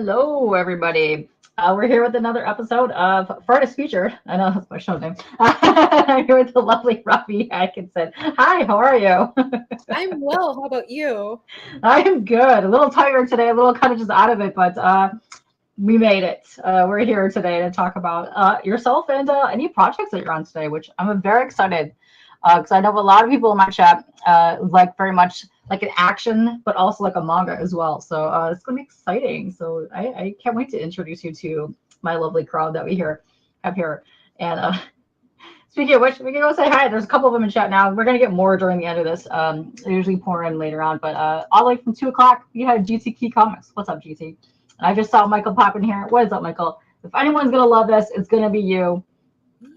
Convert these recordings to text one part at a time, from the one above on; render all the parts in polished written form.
Hello, everybody. We're here with another episode of Fartist Feature. I know that's my show name. I'm here with the lovely Robbie Atkinson. Hi, how are you? I'm well. How about you? I am good. A little tired today, a little kind of just out of it, but we made it. We're here today to talk about yourself and any projects that you're on today, which I'm very excited because I know a lot of people in my chat like very much like an action, but also like a manga as well. So it's gonna be exciting. So I can't wait to introduce you to my lovely crowd that we have here. And speaking of which, we can go say hi. There's a couple of them in chat now. We're gonna get more during the end of this. They usually pour in later on, but all the way from 2 o'clock, we had GT Key Comics. What's up, GT? I just saw Michael pop in here. What is up, Michael? If anyone's gonna love this, it's gonna be you.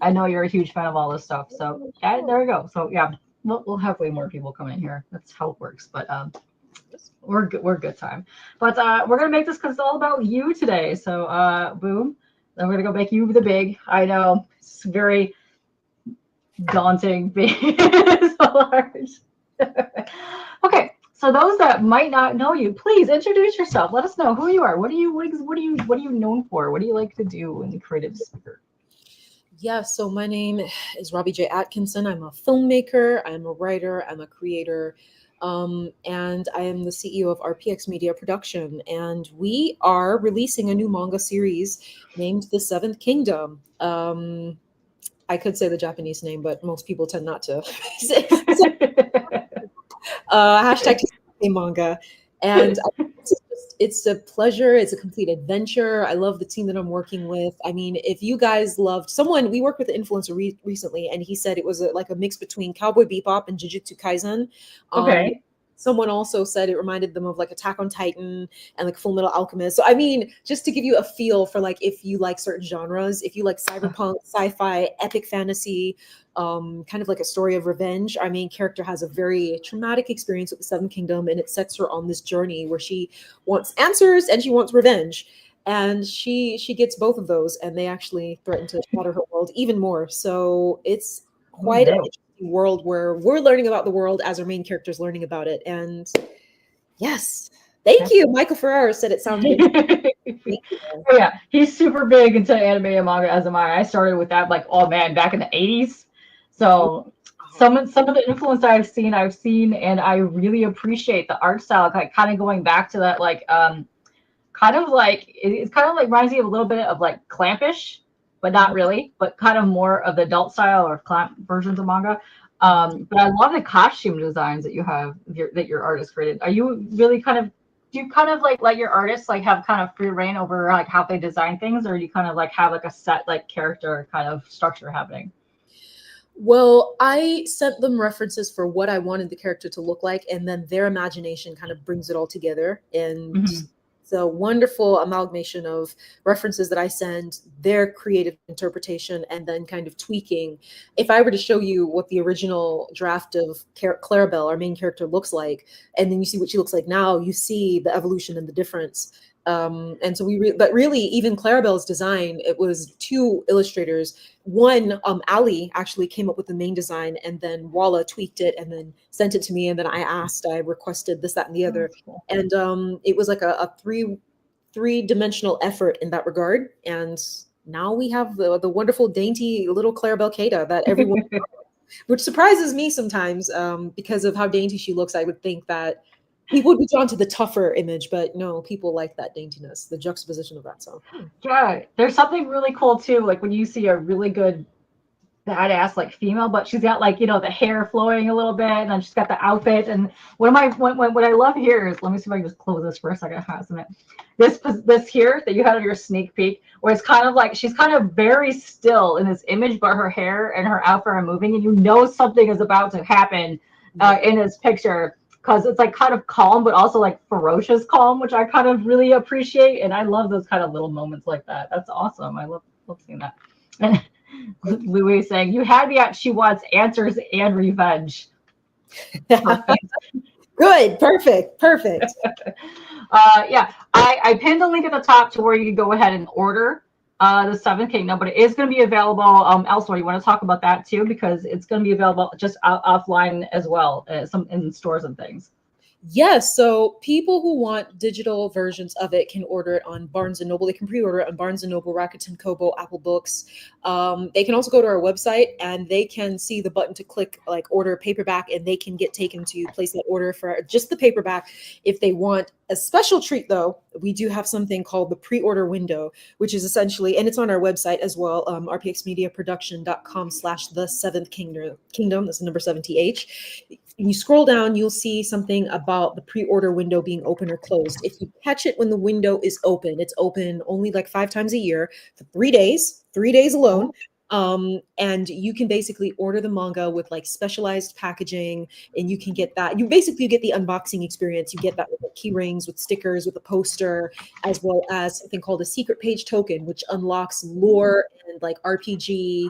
I know you're a huge fan of all this stuff. So yeah, there we go. So yeah, we'll have way more people come in here. That's how it works. But we're good time. But we're gonna make this because it's all about you today. So boom. Then we're gonna go make you the big. I know it's very daunting being so large. Okay. So those that might not know you, please introduce yourself. Let us know who you are. What are you known for? What do you like to do in the creative sphere? Yeah, so my name is Robbie J. Atkinson. I'm a filmmaker, I'm a writer, I'm a creator, and I am the CEO of RPX Media Production. And we are releasing a new manga series named The Seventh Kingdom. I could say the Japanese name, but most people tend not to. Hashtag manga. And it's a pleasure. It's a complete adventure. I love the team that I'm working with. I mean, if you guys loved someone, we worked with an influencer recently, and he said it was like a mix between Cowboy Bebop and Jujutsu Kaisen. Okay. Someone also said it reminded them of like Attack on Titan and like Full Metal Alchemist. So I mean, just to give you a feel for like if you like certain genres, if you like cyberpunk, sci-fi, epic fantasy, kind of like a story of revenge. Our main character has a very traumatic experience with the Seventh Kingdom, and it sets her on this journey where she wants answers and she wants revenge. And she gets both of those, and they actually threaten to shatter her world even more. So it's quite an interesting world where we're learning about the world as our main character's learning about it. And yes, thank you. Michael Ferrara said it sounds good. Oh yeah, he's super big into anime and manga, as am I. I started with that like, oh man, back in the 80s. So some of the influence I've seen, and I really appreciate the art style, like kind of going back to that, like kind of like it's kind of like reminds me of a little bit of like Clampish, but not really, but kind of more of the adult style or Clamp versions of manga. But I love the costume designs that you have that your artist created. Are you really kind of do you kind of like let your artists like have kind of free reign over like how they design things, or do you kind of like have like a set like character kind of structure happening? Well, I sent them references for what I wanted the character to look like, and then their imagination kind of brings it all together. And it's a wonderful amalgamation of references that I send, their creative interpretation, and then kind of tweaking. If I were to show you what the original draft of Clairabelle, our main character, looks like, and then you see what she looks like now, you see the evolution and the difference. And so but really, even Clairabelle's design, it was two illustrators. One, Ali, actually came up with the main design, and then Walla tweaked it and then sent it to me. And then I requested this, that, and the other. Cool. And it was like a three-dimensional effort in that regard. And now we have the wonderful, dainty little Clairabelle Keita that everyone, which surprises me sometimes because of how dainty she looks. I would think that people would be drawn to the tougher image, but no, people like that daintiness, the juxtaposition of that. So yeah, there's something really cool too, like when you see a really good badass like female, but she's got like, you know, the hair flowing a little bit, and then she's got the outfit. And what I love here is, let me see if I can just close this for a second, hasn't it? This here that you had on your sneak peek, where it's kind of like she's kind of very still in this image, but her hair and her outfit are moving, and you know something is about to happen in this picture. Because it's like kind of calm, but also like ferocious calm, which I kind of really appreciate. And I love those kind of little moments like that. That's awesome. I love seeing that. And Louis saying, you had me at she wants answers and revenge. Good. Perfect. Yeah, I pinned a link at the top to where you can go ahead and order the Seventh Kingdom, but it is going to be available elsewhere. You want to talk about that too, because it's going to be available just offline as well, some in stores and things. Yes, so people who want digital versions of it can order it on Barnes and Noble. They can pre-order it on Barnes and Noble, Rakuten Kobo, Apple Books. They can also go to our website and they can see the button to click like order paperback, and they can get taken to place that order for just the paperback. If they want a special treat, though, we do have something called the pre-order window, which is essentially, and it's on our website as well, rpxmediaproduction.com/the seventh kingdom. That's the number 7th. When you scroll down, you'll see something about the pre-order window being open or closed. If you catch it when the window is open, it's open only like 5 times a year for 3 days alone. And you can basically order the manga with like specialized packaging, and you can get that. You basically get the unboxing experience. You get that with key rings, with stickers, with a poster, as well as something called a secret page token, which unlocks lore and like RPG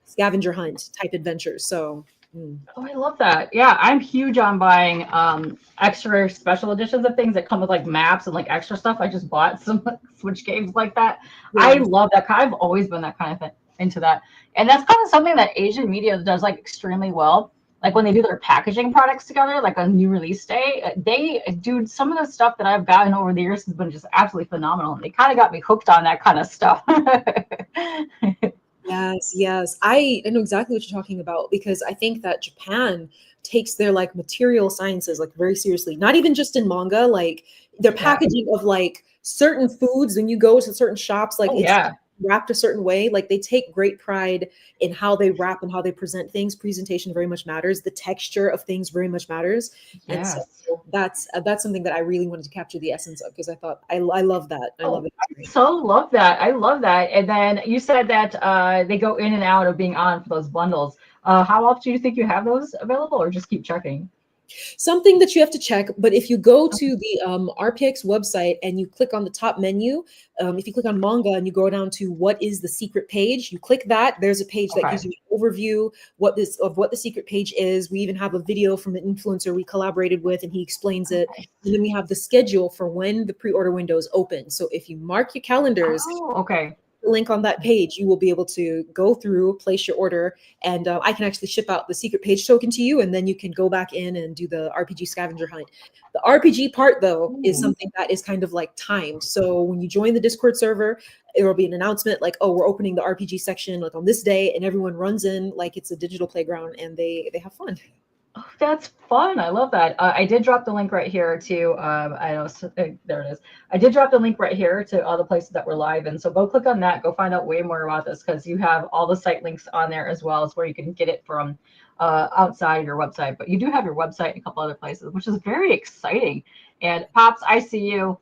scavenger hunt type adventures. So. Oh, I love that. Yeah, I'm huge on buying extra special editions of things that come with like maps and like extra stuff. I just bought some Switch games like that. Yeah. I love that. I've always been that kind of thing, into that. And that's kind of something that Asian media does like extremely well. Like when they do their packaging products together, like a new release day, they do some of the stuff that I've gotten over the years has been just absolutely phenomenal. And they kind of got me hooked on that kind of stuff. Yes. I know exactly what you're talking about, because I think that Japan takes their like material sciences like very seriously. Not even just in manga, like their packaging of like certain foods when you go to certain shops, like it's wrapped a certain way. Like they take great pride in how they wrap and how they present things. Presentation very much matters. The texture of things very much matters. And so that's something that I really wanted to capture the essence of, because I thought I love that. I love it. I so love that. I love that. And then you said that they go in and out of being on for those bundles. How often do you think you have those available, or just keep checking? Something that you have to check, but if you go to the RPX website and you click on the top menu, if you click on manga and you go down to what is the secret page, you click that. There's a page that gives you an overview what the secret page is. We even have a video from an influencer we collaborated with, and he explains it. And then we have the schedule for when the pre-order window is open. So if you mark your calendars, link on that page, you will be able to go through, place your order, and I can actually ship out the secret page token to you, and then you can go back in and do the RPG scavenger hunt. The RPG part, though, is something that is kind of like timed. So when you join the Discord server, it will be an announcement like, oh, we're opening the RPG section like on this day, and everyone runs in like it's a digital playground, and they have fun. Oh, that's fun. I love that. I did drop the link right here to, there it is. I did drop the link right here to all the places that we're live in. So go click on that. Go find out way more about this, because you have all the site links on there as well as where you can get it from outside of your website. But you do have your website and a couple other places, which is very exciting. And Pops, I see you.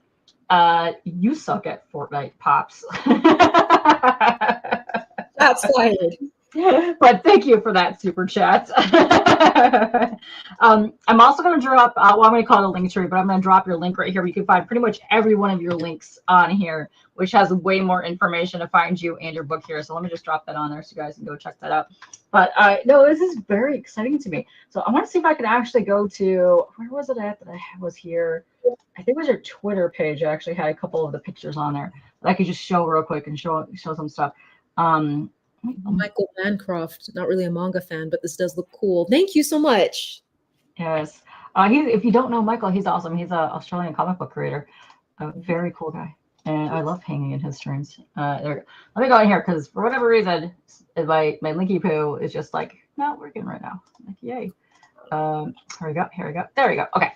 You suck at Fortnite, Pops. That's fired. But thank you for that super chat. I'm also going to drop, I'm going to call it a link tree, but I'm going to drop your link right here. You can find pretty much every one of your links on here, which has way more information to find you and your book here. So let me just drop that on there so you guys can go check that out. But no, this is very exciting to me. So I want to see if I can actually go to, where was it at that I was here? I think it was your Twitter page. I actually had a couple of the pictures on there that I could just show real quick and show some stuff. Michael Bancroft, not really a manga fan, but this does look cool. Thank you so much. Yes. If you don't know Michael, he's awesome. He's an Australian comic book creator. A very cool guy. And I love hanging in his streams. Let me go in here, because for whatever reason, my Linky Poo is just like not working right now. Like, yay. Here we go. There we go. Okay.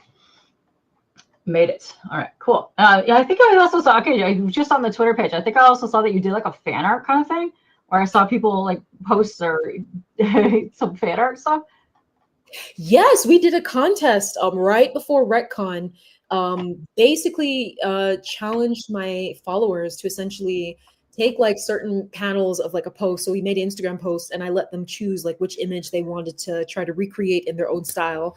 Made it. All right, cool. Yeah, I think I also saw, just on the Twitter page, I think I also saw that you did like a fan art kind of thing, where I saw people like post or some fan art stuff. Yes, we did a contest right before Retcon. Basically challenged my followers to essentially take like certain panels of like a post. So we made an Instagram post, and I let them choose like which image they wanted to try to recreate in their own style.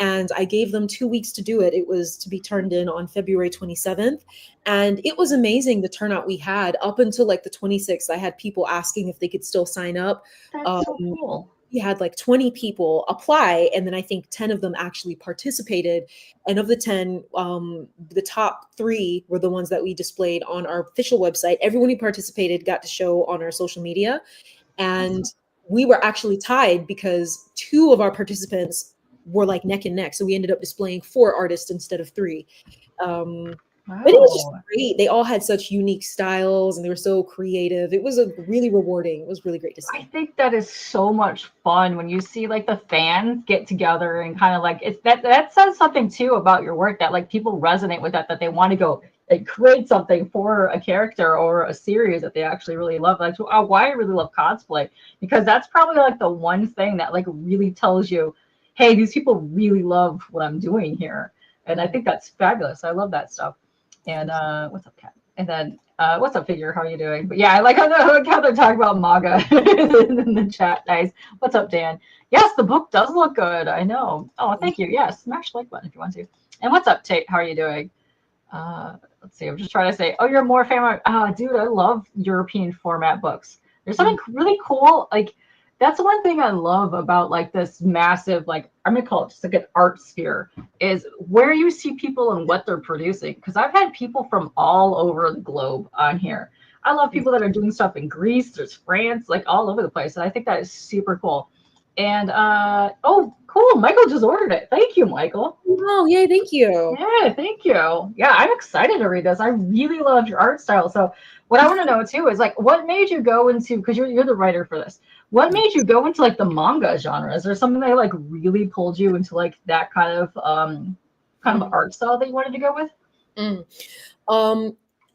And I gave them 2 weeks to do it. It was to be turned in on February 27th. And it was amazing, the turnout we had. Up until like the 26th, I had people asking if they could still sign up. That's so cool. We had like 20 people apply, and then I think 10 of them actually participated. And of the 10, the top 3 were the ones that we displayed on our official website. Everyone who participated got to show on our social media. And we were actually tied, because 2 of our participants were like neck and neck. So we ended up displaying 4 artists instead of 3. But it was just Wow. great. They all had such unique styles and they were so creative. It was a really rewarding. It was really great to I see. think that is so much fun when you see like the fans get together and kind of like it's that says something too about your work, that like people resonate with that they want to go like create something for a character or a series that they actually really love. Like why I really love cosplay, because that's probably like the one thing that like really tells you, hey, these people really love what I'm doing here. And I think that's fabulous. I love that stuff. And what's up, Kat? And then what's up, Figure? How are you doing? But yeah, I like how they're talking about manga in the chat. Nice. What's up, Dan? Yes, the book does look good. I know. Oh, thank you. Yes, smash the like button if you want to. And what's up, Tate? How are you doing? Let's see. I'm just trying to say. Oh, you're more fan. Dude, I love European format books. There's something really cool. Like that's one thing I love about like this massive, like I'm gonna call it just like an art sphere, is where you see people and what they're producing. Because I've had people from all over the globe on here. I love people that are doing stuff in Greece, there's France, like all over the place. And I think that is super cool. And oh, cool. Michael just ordered it. Thank you, Michael. Oh, yay, thank you. Yeah, thank you. Yeah, I'm excited to read this. I really love your art style. So what I want to know too is like what made you go into, because you're the writer for this, what made you go into like the manga genre? Is there something that like really pulled you into like that kind of art style that you wanted to go with?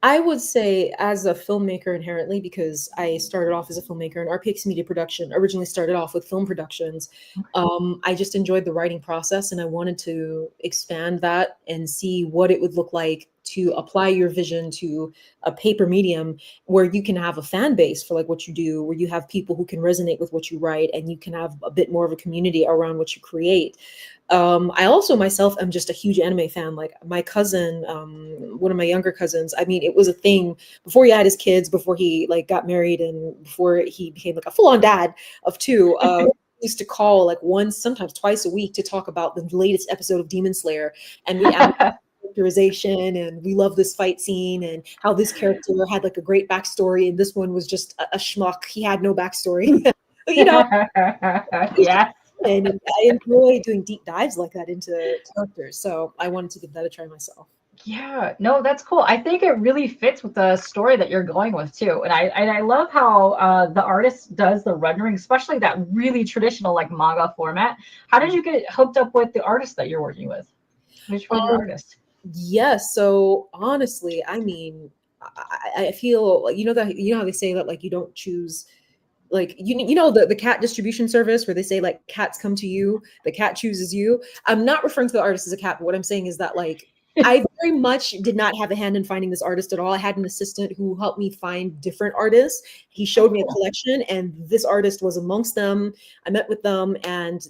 I would say as a filmmaker inherently, because I started off as a filmmaker and RPX Media Production originally started off with film productions. I just enjoyed the writing process and I wanted to expand that and see what it would look like to apply your vision to a paper medium where you can have a fan base for like what you do, where you have people who can resonate with what you write and you can have a bit more of a community around what you create. I also myself am just a huge anime fan. Like my cousin, one of my younger cousins, I mean, it was a thing before he had his kids, before he like got married and before he became like a full-on dad of 2. Used to call like once, sometimes twice a week to talk about the latest episode of Demon Slayer. And we characterization and we love this fight scene and how this character had like a great backstory and this one was just a schmuck. He had no backstory. You know, Yeah. and I enjoy doing deep dives like that into characters. So I wanted to give that a try myself. Yeah, no, that's cool. I think it really fits with the story that you're going with too. And I love how the artist does the rendering, especially that really traditional like manga format. How did you get hooked up with the artist that you're working with? How did you find your artist? Yes. So honestly, I mean, I feel like, you know how they say that like you don't choose, like you know the cat distribution service where they say like cats come to you, the cat chooses you. I'm not referring to the artist as a cat, but what I'm saying is that like I very much did not have a hand in finding this artist at all. I had an assistant who helped me find different artists. He showed me a collection and this artist was amongst them. I met with them and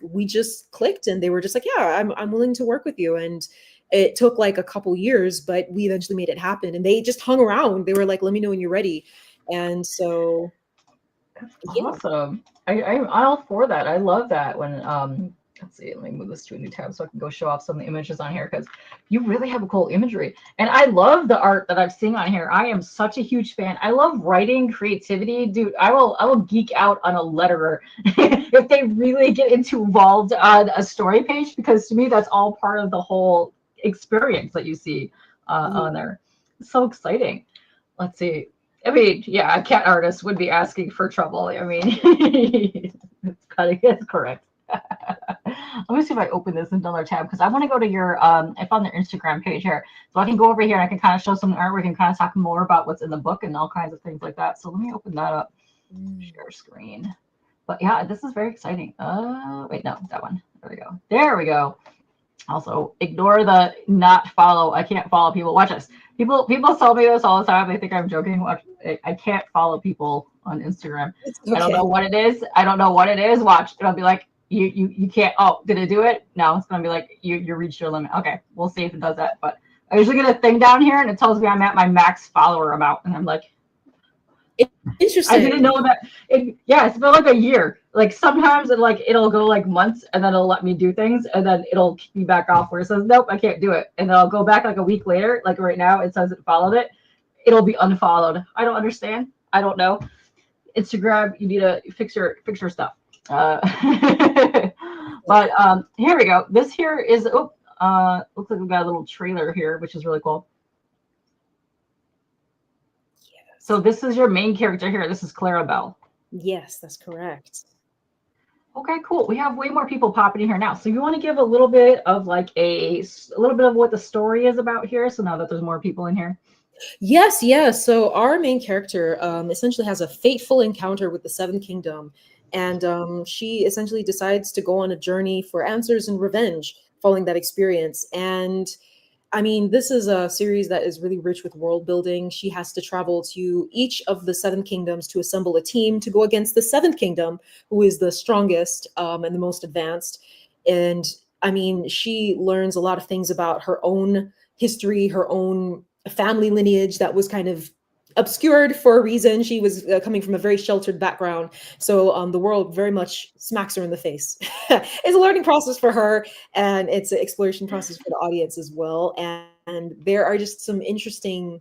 we just clicked and they were just like, yeah, I'm willing to work with you. And it took like a couple years, but we eventually made it happen. And they just hung around. They were like, let me know when you're ready. And so Awesome. I'm all for that. I love that when let's see, let me move this to a new tab so I can go show off some of the images on here because you really have a cool imagery. And I love the art that I've seen on here. I am such a huge fan. I love writing, creativity. Dude, I will geek out on a letterer if they really get involved on a story page, because to me that's all part of the whole experience that you see on there. It's so exciting. Let's see. I mean, yeah, a cat artist would be asking for trouble. I mean, it's correct. Let me see if I open this in another tab because I want to go to your I found their Instagram page here. So I can go over here and I can kind of show some art. We can kind of talk more about what's in the book and all kinds of things like that. So let me open that up. Share screen. But yeah, this is very exciting. Wait, no, that one. There we go. There we go. Also, ignore the not follow. I can't follow people. Watch this. People tell me this all the time. They think I'm joking. Watch, I can't follow people on Instagram. Okay. I don't know what it is. I don't know what it is. Watch. It'll be like, you can't. Oh, did it do it? No, it's gonna be like you reached your limit. Okay, we'll see if it does that. But I usually get a thing down here and it tells me I'm at my max follower amount, and I'm like, interesting. I didn't know that. It's been like a year. Like sometimes it'll go like months and then it'll let me do things and then it'll kick me back off where it says nope, I can't do it. And then I'll go back like a week later. Like right now, it says it followed it. It'll be unfollowed. I don't understand. I don't know. Instagram, you need to fix your stuff. But here we go. This here is looks like we've got a little trailer here, which is really cool. Yes. So this is your main character here. This is Clairabelle. Yes, that's correct. Okay, cool. We have way more people popping in here now. So you want to give a little bit of like a little bit of what the story is about here. So now that there's more people in here. Yes, yes. So our main character essentially has a fateful encounter with the Seventh Kingdom, and she essentially decides to go on a journey for answers and revenge following that experience. And I mean, this is a series that is really rich with world building. She has to travel to each of the seven kingdoms to assemble a team to go against the Seventh Kingdom, who is the strongest and the most advanced. And I mean, she learns a lot of things about her own history, her own family lineage that was kind of obscured for a reason. She was coming from a very sheltered background. So the world very much smacks her in the face. It's a learning process for her, and it's an exploration process for the audience as well. And there are just some interesting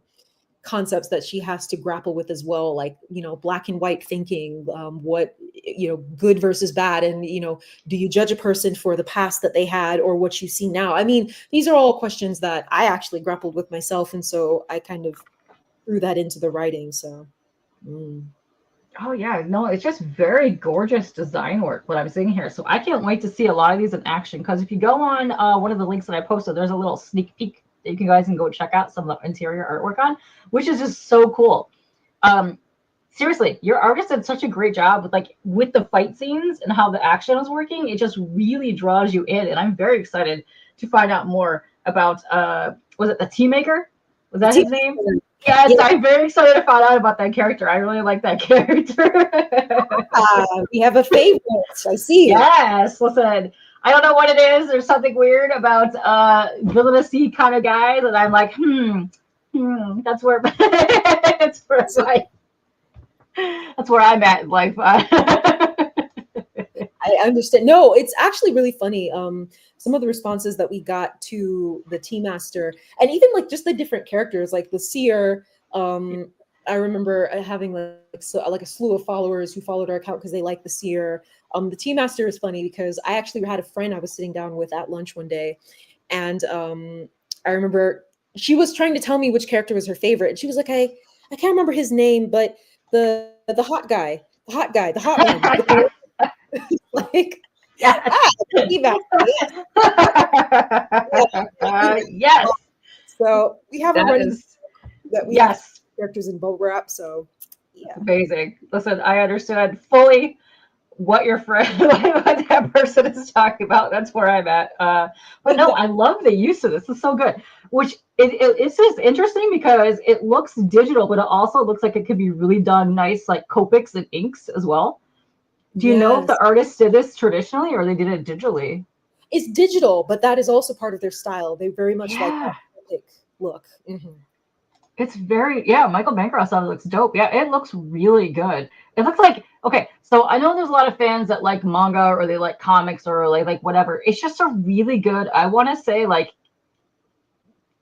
concepts that she has to grapple with as well, like, you know, black and white thinking, what, you know, good versus bad. And, you know, do you judge a person for the past that they had or what you see now? I mean, these are all questions that I actually grappled with myself. And so I kind of threw that into the writing. So Oh yeah, no, it's just very gorgeous design work what I'm seeing here. So I can't wait to see a lot of these in action, because if you go on one of the links that I posted, there's a little sneak peek that you guys can go check out some of the interior artwork on, which is just so cool. Seriously, your artist did such a great job with the fight scenes and how the action is working. It just really draws you in, and I'm very excited to find out more about was it the Tea Maker? Was that his name? Yes, yeah. I'm very excited to find out about that character. I really like that character. We have a favorite. I see. Yes, listen, I don't know what it is. There's something weird about villainousy kind of guys, and I'm like, that's where that's where I'm at in life. I understand. No, it's actually really funny. Some of the responses that we got to the Tea Master, and even like just the different characters, like the Seer. I remember having like a slew of followers who followed our account because they like the Seer. The Tea Master is funny because I actually had a friend I was sitting down with at lunch one day, and I remember she was trying to tell me which character was her favorite, and she was like, I can't remember his name, but the hot guy, the hot one. Like, yes. Yes. So we have a running that we have characters in boat wrap. So yeah, amazing. Listen, I understand fully what your friend, what that person is talking about. That's where I'm at. But no, I love the use of this. It's so good. Which it's just interesting because it looks digital, but it also looks like it could be really done nice, like Copics and inks as well. Do you know if the artists did this traditionally or they did it digitally? It's digital, but that is also part of their style. They very much like that look. Mm-hmm. It's very, Michael Bancroft stuff looks dope. Yeah, it looks really good. It looks like, okay, so I know there's a lot of fans that like manga or they like comics or like whatever. It's just a really good, I want to say like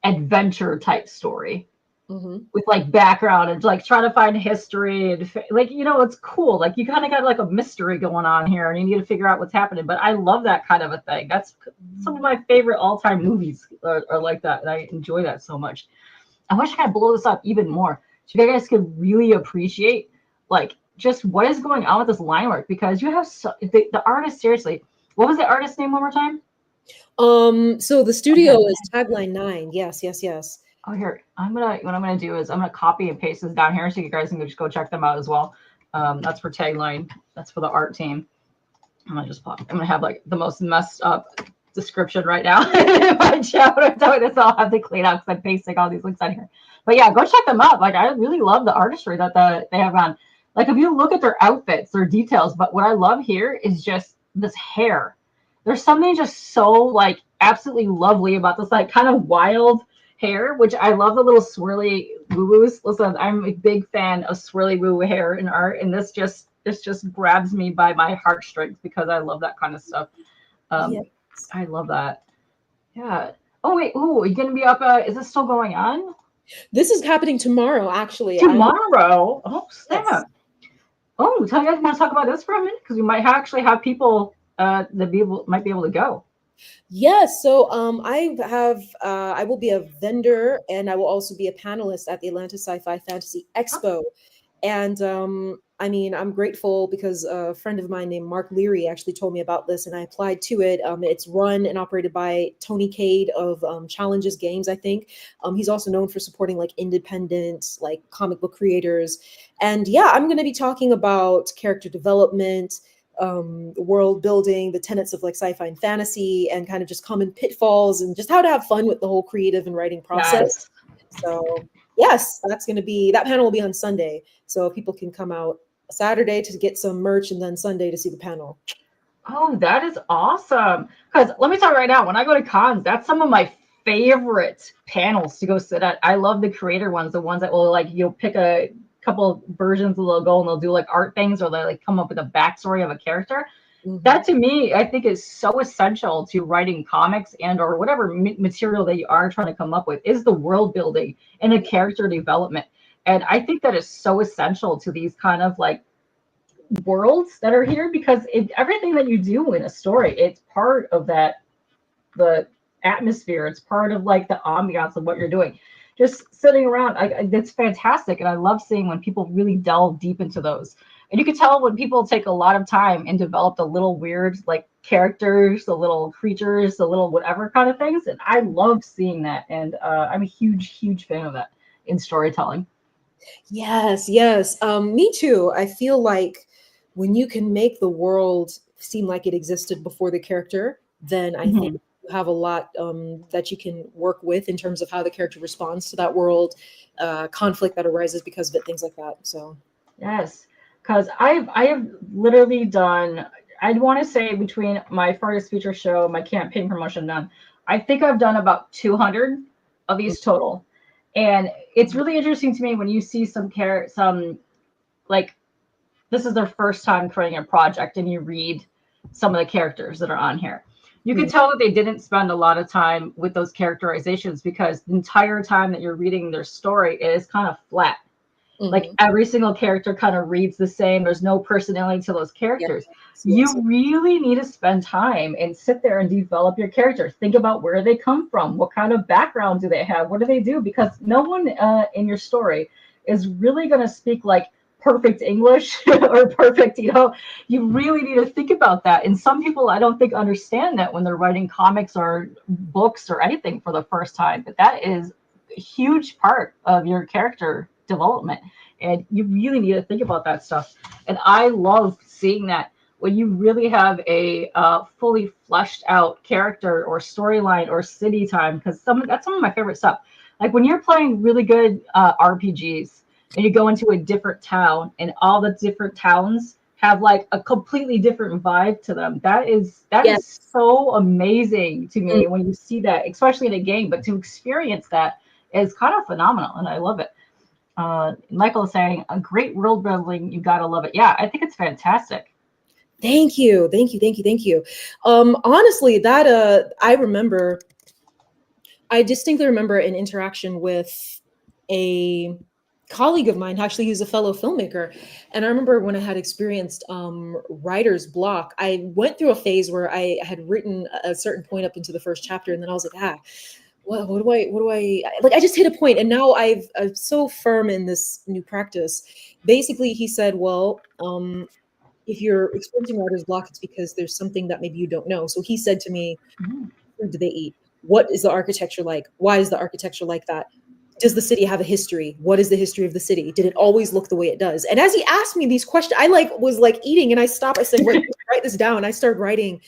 adventure type story. With like background and like trying to find history and like, you know, it's cool. Like you kind of got like a mystery going on here and you need to figure out what's happening. But I love that kind of a thing. That's some of my favorite all-time movies are like that. And I enjoy that so much. I wish I could blow this up even more so you guys could really appreciate like just what is going on with this line work, because you have the artist, seriously. What was the artist's name one more time? So the studio is Tagline 9. Yes. Oh, here, what I'm gonna do is I'm gonna copy and paste this down here so you guys can just go check them out as well. That's for Tagline. That's for the art team. I'm gonna have like the most messed up description right now in my chat. So this I'll have to clean up because I'm pasting all these links on here. But yeah, go check them out. Like I really love the artistry that they have on. Like if you look at their outfits, their details. But what I love here is just this hair. There's something just so like absolutely lovely about this like kind of wild hair, which I love the little swirly woo-woos. Listen, I'm a big fan of swirly woo hair in art, and this just grabs me by my heartstrings because I love that kind of stuff. I love that. Yeah. Oh wait, are you gonna be up? Is this still going on? This is happening tomorrow, actually. Tomorrow? Oh snap! Yes. Oh, tell you guys want to talk about this for a minute because we might actually have people might be able to go? Yes, so I will be a vendor and I will also be a panelist at the Atlanta Sci-Fi Fantasy Expo. And I mean, I'm grateful because a friend of mine named Mark Leary actually told me about this and I applied to it. It's run and operated by Tony Cade of Challenges Games, I think. He's also known for supporting like independent, like comic book creators. And yeah, I'm going to be talking about character development, world building, the tenets of like sci-fi and fantasy, and kind of just common pitfalls and just how to have fun with the whole creative and writing process. Yes. So yes, that panel will be on Sunday. So people can come out Saturday to get some merch and then Sunday to see the panel. Oh, that is awesome. Because let me tell you right now, when I go to cons, that's some of my favorite panels to go sit at. I love the creator ones, the ones that will like you'll pick a couple versions of the logo and they'll do like art things or they like come up with a backstory of a character. That to me, I think is so essential to writing comics and or whatever material that you are trying to come up with is the world building and the character development. And I think that is so essential to these kind of like worlds that are here because everything that you do in a story, it's part of the atmosphere. It's part of like the ambiance of what you're doing. Just sitting around, that's fantastic. And I love seeing when people really delve deep into those. And you can tell when people take a lot of time and develop the little weird like characters, the little creatures, the little whatever kind of things. And I love seeing that. And I'm a huge fan of that in storytelling. Yes, yes. Me too. I feel like when you can make the world seem like it existed before the character, then I think you have a lot that you can work with in terms of how the character responds to that world, conflict that arises because of it, things like that. So Yes, because I have literally done. I'd want to say between my Fartist feature show, my campaign promotion done, I think I've done about 200 of these total, and it's really interesting to me when you see some like this is their first time creating a project, and you read some of the characters that are on here. You can tell that they didn't spend a lot of time with those characterizations because the entire time that you're reading their story, it is kind of flat. Like every single character kind of reads the same. There's no personality to those characters. You really need to spend time and sit there and develop your characters. Think about where they come from. What kind of background do they have? What do they do? Because no one in your story is really going to speak like perfect English or perfect, you really need to think about that. And some people I don't think understand that when they're writing comics or books or anything for the first time. But that is a huge part of your character development. And you really need to think about that stuff. And I love seeing that when you really have a fully fleshed out character or storyline or city time, because that's some of my favorite stuff. Like when you're playing really good RPGs and you go into a different town and all the different towns have like a completely different vibe to them. That is so amazing to me when you see that, especially in a game. But to experience that is kind of phenomenal, and I love it. Michael is saying a great world building, you gotta love it. Yeah, I think it's fantastic. Thank you. Honestly, that I distinctly remember an interaction with a colleague of mine. Actually, he's a fellow filmmaker, and I remember when I had experienced writer's block. I went through a phase where I had written a certain point up into the first chapter, and then I was like, what do I like? I just hit a point, and now I'm so firm in this new practice. Basically, he said, well, if you're experiencing writer's block, it's because there's something that maybe you don't know. So he said to me, what do they eat? What is the architecture like? Why is the architecture like that? Does the city have a history? What is the history of the city? Did it always look the way it does? And as he asked me these questions, I was eating, and I stopped. I said, write this down. I started writing.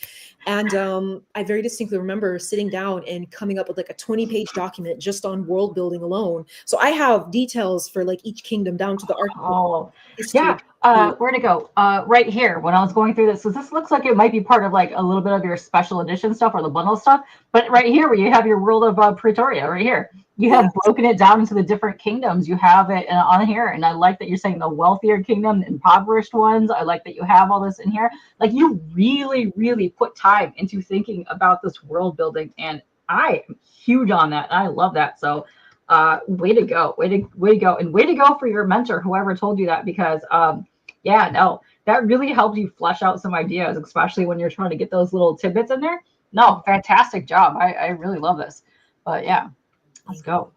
And I very distinctly remember sitting down and coming up with like a 20-page document just on world building alone. So I have details for like each kingdom down to the architecture. Oh, yeah. Where'd it go? Right here. When I was going through this, so this looks like it might be part of like a little bit of your special edition stuff or the bundle stuff. But right here, where you have your world of Pretoria, right here, you have broken it down into the different kingdoms. You have it on here, and I like that you're saying the wealthier kingdom, the impoverished ones. I like that you have all this in here. Like you really put time into thinking about this world building, and I am huge on that. I love that. So. Way to go, and way to go for your mentor, whoever told you that, because yeah, no, that really helps you flesh out some ideas, especially when you're trying to get those little tidbits in there. No, fantastic job. I really love this. But yeah, let's go.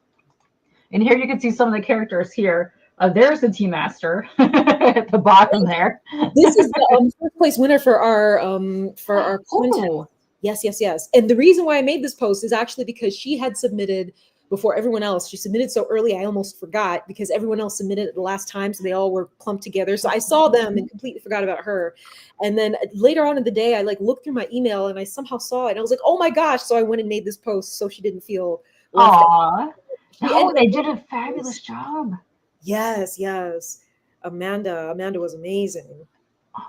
And here you can see some of the characters here. There's the Tea Master at the bottom there. This is the first place winner for our contest. Oh, Yes, yes, yes. And the reason why I made this post is actually because she had submitted before everyone else. She submitted so early, I almost forgot because everyone else submitted it the last time. So they all were clumped together. So I saw them and completely forgot about her. And then later on in the day, I like looked through my email and I somehow saw it. And I was like, oh my gosh. So I went and made this post so she didn't feel left out. No, they did a fabulous job. Yes, yes. Amanda was amazing.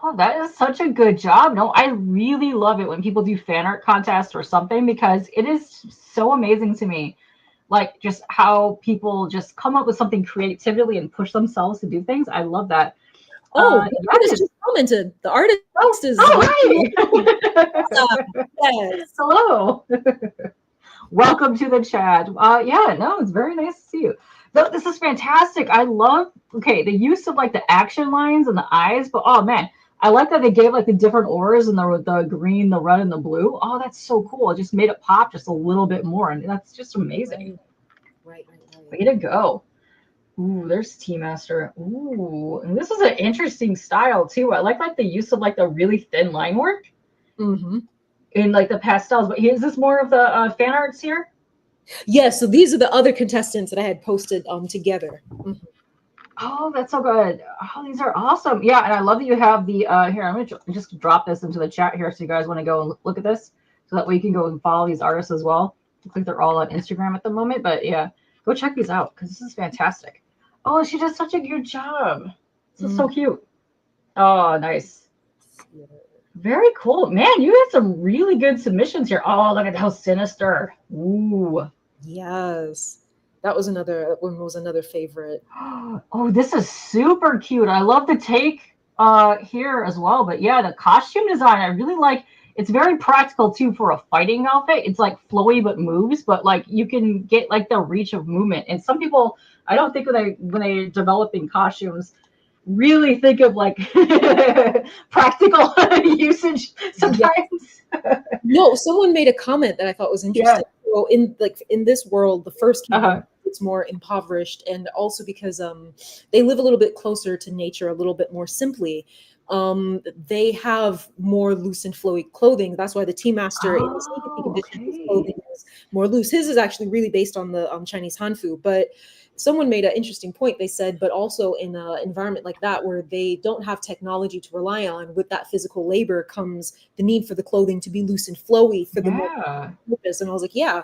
Oh, that is such a good job. No, I really love it when people do fan art contests or something because it is so amazing to me. Like just how people just come up with something creatively and push themselves to do things. I love that. Oh, the artist just commented. The artist is. Oh, hi. Yes. Hello. Welcome to the chat. Yeah, no, it's very nice to see you. This is fantastic. I love, the use of like the action lines and the eyes, but oh man, I like that they gave like the different auras and the green, the red, and the blue. Oh, that's so cool. It just made it pop just a little bit more, and that's just amazing. Right. Way to go. Ooh, there's Tea Master. Ooh, and this is an interesting style too. I like the use of like the really thin line work in like the pastels. But is this more of the fan arts here? Yeah, so these are the other contestants that I had posted together. Oh, that's so good. Oh, these are awesome. Yeah, and I love that you have the here. I'm gonna just drop this into the chat here so you guys want to go and look at this so that way you can go and follow these artists as well. I think they're all on Instagram at the moment, but yeah, go check these out because this is fantastic. Oh, she does such a good job. This is so cute. Oh, nice. Very cool. Man, you had some really good submissions here. Oh, look at how sinister. Ooh. Yes. That was another favorite. Oh, this is super cute. I love the take here as well. But yeah, the costume design, I really like. It's very practical too for a fighting outfit. It's like flowy but moves, but like you can get like the reach of movement. And some people, I don't think when they're developing costumes, really think of like practical usage sometimes. No, someone made a comment that I thought was interesting. Yeah. So in this world, the first kingdom, it's more impoverished, and also because they live a little bit closer to nature, a little bit more simply. They have more loose and flowy clothing. That's why the Tea Master in the second edition, his clothing is more loose. His is actually really based on the Chinese Hanfu, but someone made an interesting point. They said, but also in an environment like that where they don't have technology to rely on, with that physical labor comes the need for the clothing to be loose and flowy for the more purpose. And I was like, yeah.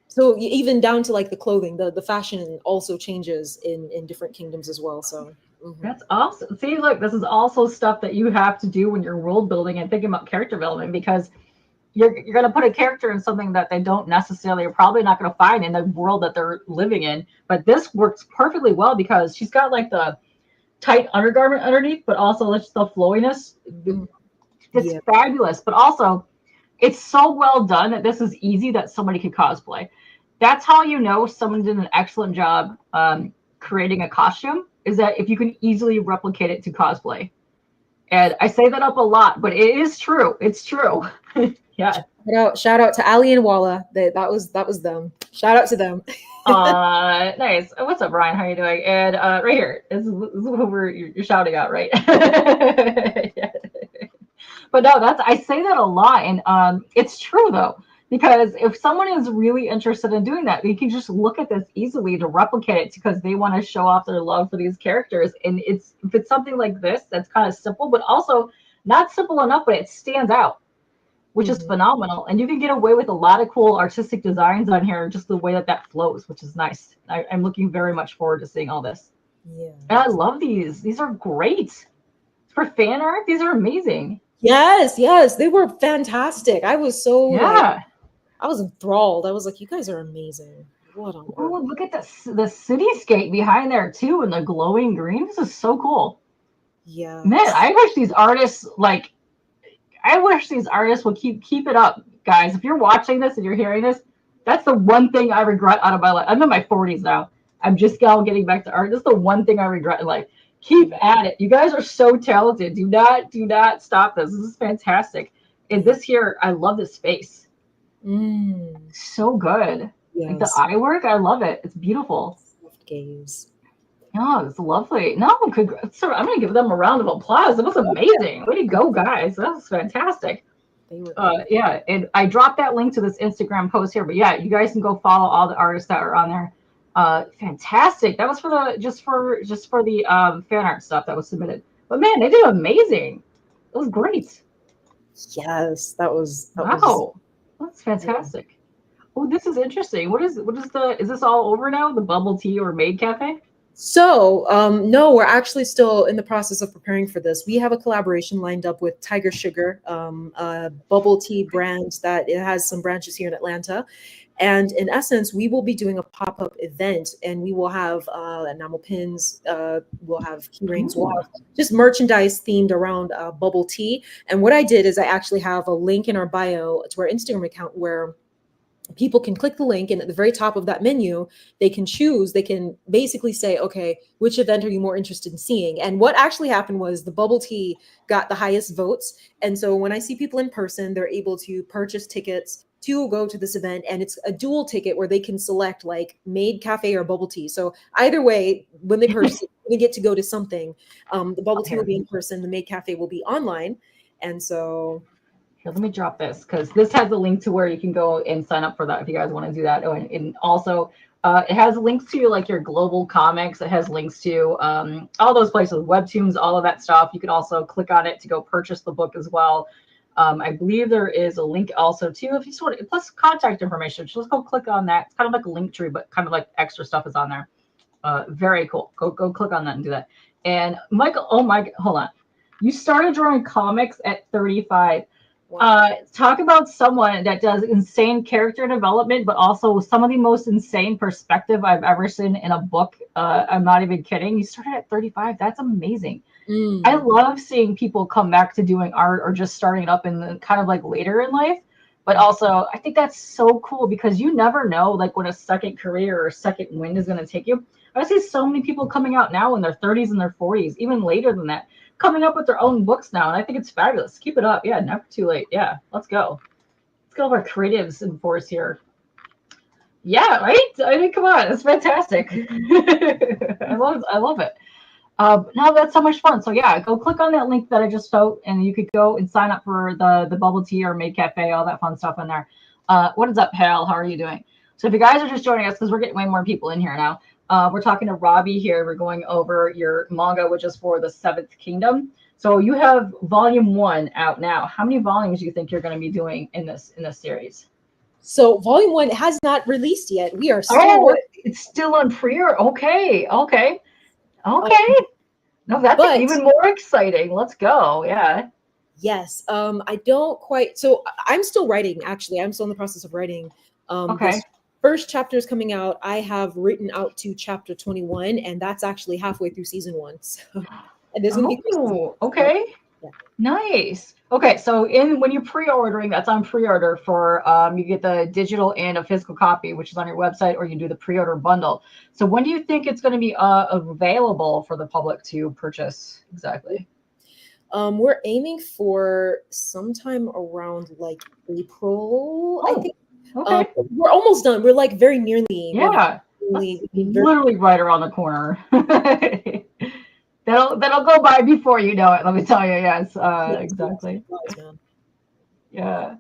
So even down to like the clothing, the fashion also changes in different kingdoms as well. So that's awesome. See, look, this is also stuff that you have to do when you're world building and thinking about character development, because you're going to put a character in something that they don't necessarily are probably not going to find in the world that they're living in. But this works perfectly well because she's got like the tight undergarment underneath, but also just the flowiness. It's fabulous. But also, it's so well done that this is easy that somebody could cosplay. That's how you know someone did an excellent job creating a costume, is that if you can easily replicate it to cosplay. And I say that up a lot, but it is true. It's true. Yeah. Shout out to Ali and Walla. That was them. Shout out to them. Nice. What's up, Brian? How are you doing? And right here, this is who you're shouting out, right? Yeah. But no, I say that a lot, and it's true though, because if someone is really interested in doing that, they can just look at this easily to replicate it because they want to show off their love for these characters. And if it's something like this that's kind of simple, but also not simple enough, but it stands out, which is phenomenal. And you can get away with a lot of cool artistic designs on here, just the way that flows, which is nice. I'm looking very much forward to seeing all this. Yeah. And I love these. These are great. For fan art, these are amazing. Yes, they were fantastic. I was so I was enthralled. I was like, you guys are amazing. What on earth? Oh, look at the cityscape behind there too, and the glowing green. This is so cool. Yeah. Man, I wish these artists would keep it up, guys. If you're watching this and you're hearing this, that's the one thing I regret out of my life. I'm in my 40s now. I'm just now getting back to art. This is the one thing I regret in life. Keep at it. You guys are so talented. Do not stop this. This is fantastic. And this here, I love this face. So good. Yes. Like the eye work, I love it. It's beautiful. Soft gaze. Oh, it's lovely. No, congrats. I'm going to give them a round of applause. It was amazing. Way to go, guys. That was fantastic. Yeah, and I dropped that link to this Instagram post here. But yeah, you guys can go follow all the artists that are on there. Fantastic. That was for the just for the fan art stuff that was submitted. But man, they did amazing. It was great. Yes, that was wow. That's fantastic. Oh, this is interesting. What is is this all over now? The bubble tea or maid cafe? So, no, we're actually still in the process of preparing for this. We have a collaboration lined up with Tiger Sugar, a bubble tea brand that it has some branches here in Atlanta. And in essence, we will be doing a pop-up event, and we will have enamel pins, we'll have key rings, we'll have just merchandise themed around bubble tea. And what I did is I actually have a link in our bio to our Instagram account where people can click the link, and at the very top of that menu, they can choose, they can basically say, okay, which event are you more interested in seeing? And what actually happened was the bubble tea got the highest votes. And so when I see people in person, they're able to purchase tickets to go to this event, and it's a dual ticket where they can select like maid cafe or bubble tea. So either way, when they purchase it, they get to go to something. The bubble tea will be in person, the maid cafe will be online. And so here, let me drop this because this has a link to where you can go and sign up for that if you guys want to do that. And also it has links to like your global comics. It has links to all those places, webtoons, all of that stuff. You can also click on it to go purchase the book as well. I believe there is a link also too if you just want, plus contact information. Just go click on that. It's kind of like a link tree, but kind of like extra stuff is on there. Very cool. Go click on that and do that. And Michael, oh my, hold on. You started drawing comics at 35. Talk about someone that does insane character development, but also some of the most insane perspective I've ever seen in a book. I'm not even kidding. You started at 35. That's amazing. I love seeing people come back to doing art or just starting up in the kind of like later in life. But also, I think that's so cool because you never know like when a second career or second wind is going to take you. I see so many people coming out now in their 30s and their 40s, even later than that, coming up with their own books now. And I think it's fabulous. Keep it up. Yeah, never too late. Yeah, let's go. Let's go with our creatives in force here. Yeah, right? I mean, come on. It's fantastic. I love it. No, that's so much fun. So yeah, go click on that link that I just wrote, and you could go and sign up for the bubble tea or maid cafe, all that fun stuff in there. What is up, Hal? How are you doing? So if you guys are just joining us, because we're getting way more people in here now, we're talking to Robbie here. We're going over your manga, which is for the Seventh Kingdom. So you have volume 1 out now. How many volumes do you think you're going to be doing in this series? So volume 1 has not released yet. We are still working. It's still on pre-order. Okay. No, that's even more exciting. Let's go. Yeah. Yes. I don't quite. So I'm still writing. Actually, I'm still in the process of writing. Okay. First chapter is coming out. I have written out to chapter 21, and that's actually halfway through season 1. So, and there's gonna be. Okay. Yeah. Nice. Okay, so when you're pre-ordering, that's on pre-order for you get the digital and a physical copy, which is on your website, or you do the pre-order bundle. So when do you think it's going to be available for the public to purchase exactly? We're aiming for sometime around like April. I think. Okay. We're almost done. We're like very nearly. Yeah. Literally right around the corner. That'll go by before you know it. Let me tell you. Yes, exactly. Yeah,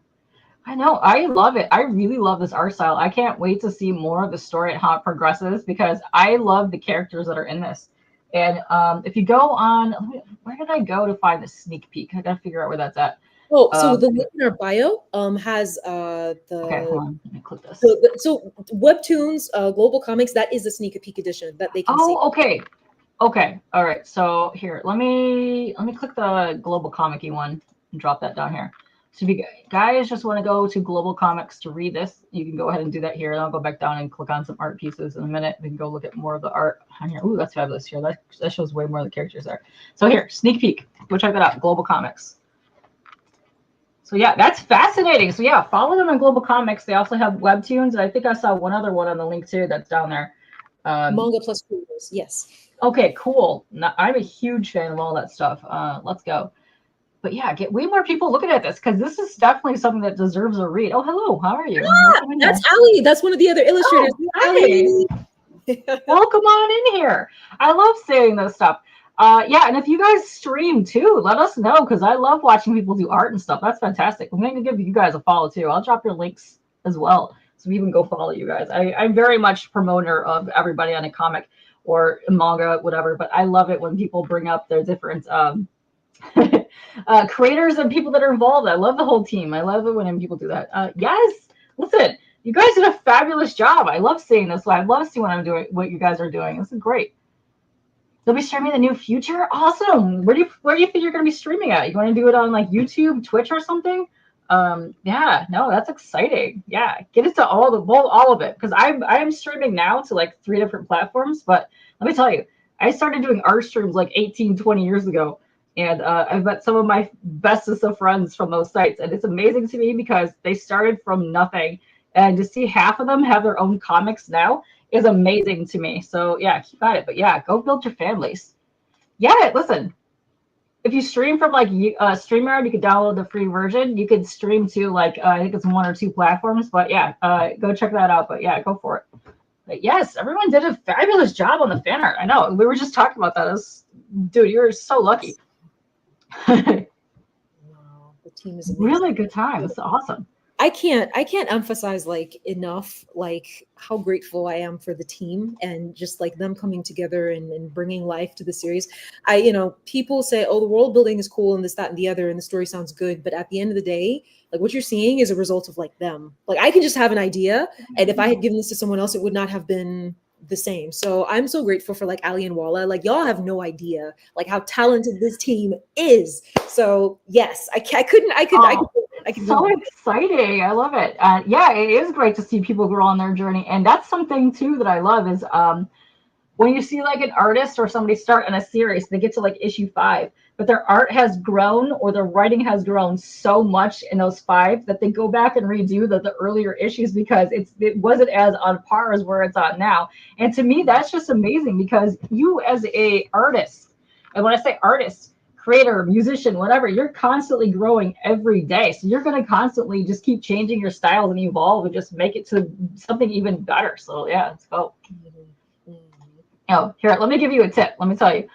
I know. I love it. I really love this art style. I can't wait to see more of the story and how it progresses because I love the characters that are in this. And if you go on, where did I go to find the sneak peek? I gotta figure out where that's at. Oh, so the link in our bio has the. Okay, hold on. Let me click this. So Webtoons, Global Comics, that is the sneak peek edition that they can see. Oh, okay. Okay. All right. So here, let me click the Global Comic-y one and drop that down here. So if you guys just want to go to Global Comics to read this, you can go ahead and do that here. And I'll go back down and click on some art pieces in a minute. We can go look at more of the art on here. Ooh, that's fabulous here. That shows way more of the characters there. So here, sneak peek. Go check that out. Global Comics. So yeah, that's fascinating. So yeah, follow them on Global Comics. They also have Webtoons. And I think I saw one other one on the link too that's down there. Manga plus creators, yes. Okay, cool. Now, I'm a huge fan of all that stuff. Let's go. But yeah, get way more people looking at this because this is definitely something that deserves a read. Oh, hello. How are you? Ah, that's Ali. That's one of the other illustrators. Oh, hi. Welcome on in here. I love seeing this stuff. Yeah, and if you guys stream too, let us know because I love watching people do art and stuff. That's fantastic. I'm going to give you guys a follow too. I'll drop your links as well so you can go follow you guys. I'm very much promoter of everybody on a comic or manga, whatever, but I love it when people bring up their different creators and people that are involved. I love the whole team. I love it when people do that. Yes, listen, you guys did a fabulous job. I love seeing this. I love seeing what I'm doing, what you guys are doing. This is great. They'll be streaming the new future. Awesome. Where do you think you're going to be streaming at? You want to do it on like YouTube, Twitch, or something? Yeah, no, that's exciting. Yeah, get it to all of it because I am streaming now to like 3 different platforms. But let me tell you, I started doing art streams like 18, 20 years ago. And I've met some of my bestest of friends from those sites. And it's amazing to me because they started from nothing. And to see half of them have their own comics now is amazing to me. So yeah, keep at it. But yeah, go build your families. Yeah, listen. If you stream from like StreamYard, you could download the free version. You could stream to like, I think it's 1 or 2 platforms. But yeah, go check that out. But yeah, go for it. But yes, everyone did a fabulous job on the fan art. I know. We were just talking about that. Dude, you're so lucky. Wow, the team is amazing. Really good time. It's awesome. I can't emphasize like enough like how grateful I am for the team and just like them coming together and bringing life to the series. People say, oh, the world building is cool and this, that, and the other, and the story sounds good. But at the end of the day, like what you're seeing is a result of like them. Like I can just have an idea, and if I had given this to someone else, it would not have been the same. So I'm so grateful for like Ali and Walla. Like y'all have no idea like how talented this team is. So yes, I could so exciting. I love it. Yeah, it is great to see people grow on their journey. And that's something too that I love is when you see like an artist or somebody start in a series, they get to like issue 5, but their art has grown or their writing has grown so much in those 5 that they go back and redo the earlier issues because it wasn't as on par as where it's on now. And to me, that's just amazing because you as a artist, and when I say artist, creator, musician, whatever, you're constantly growing every day. So you're going to constantly just keep changing your styles and evolve and just make it to something even better. So yeah, let's go. Oh, here, let me give you a tip. Let me tell you.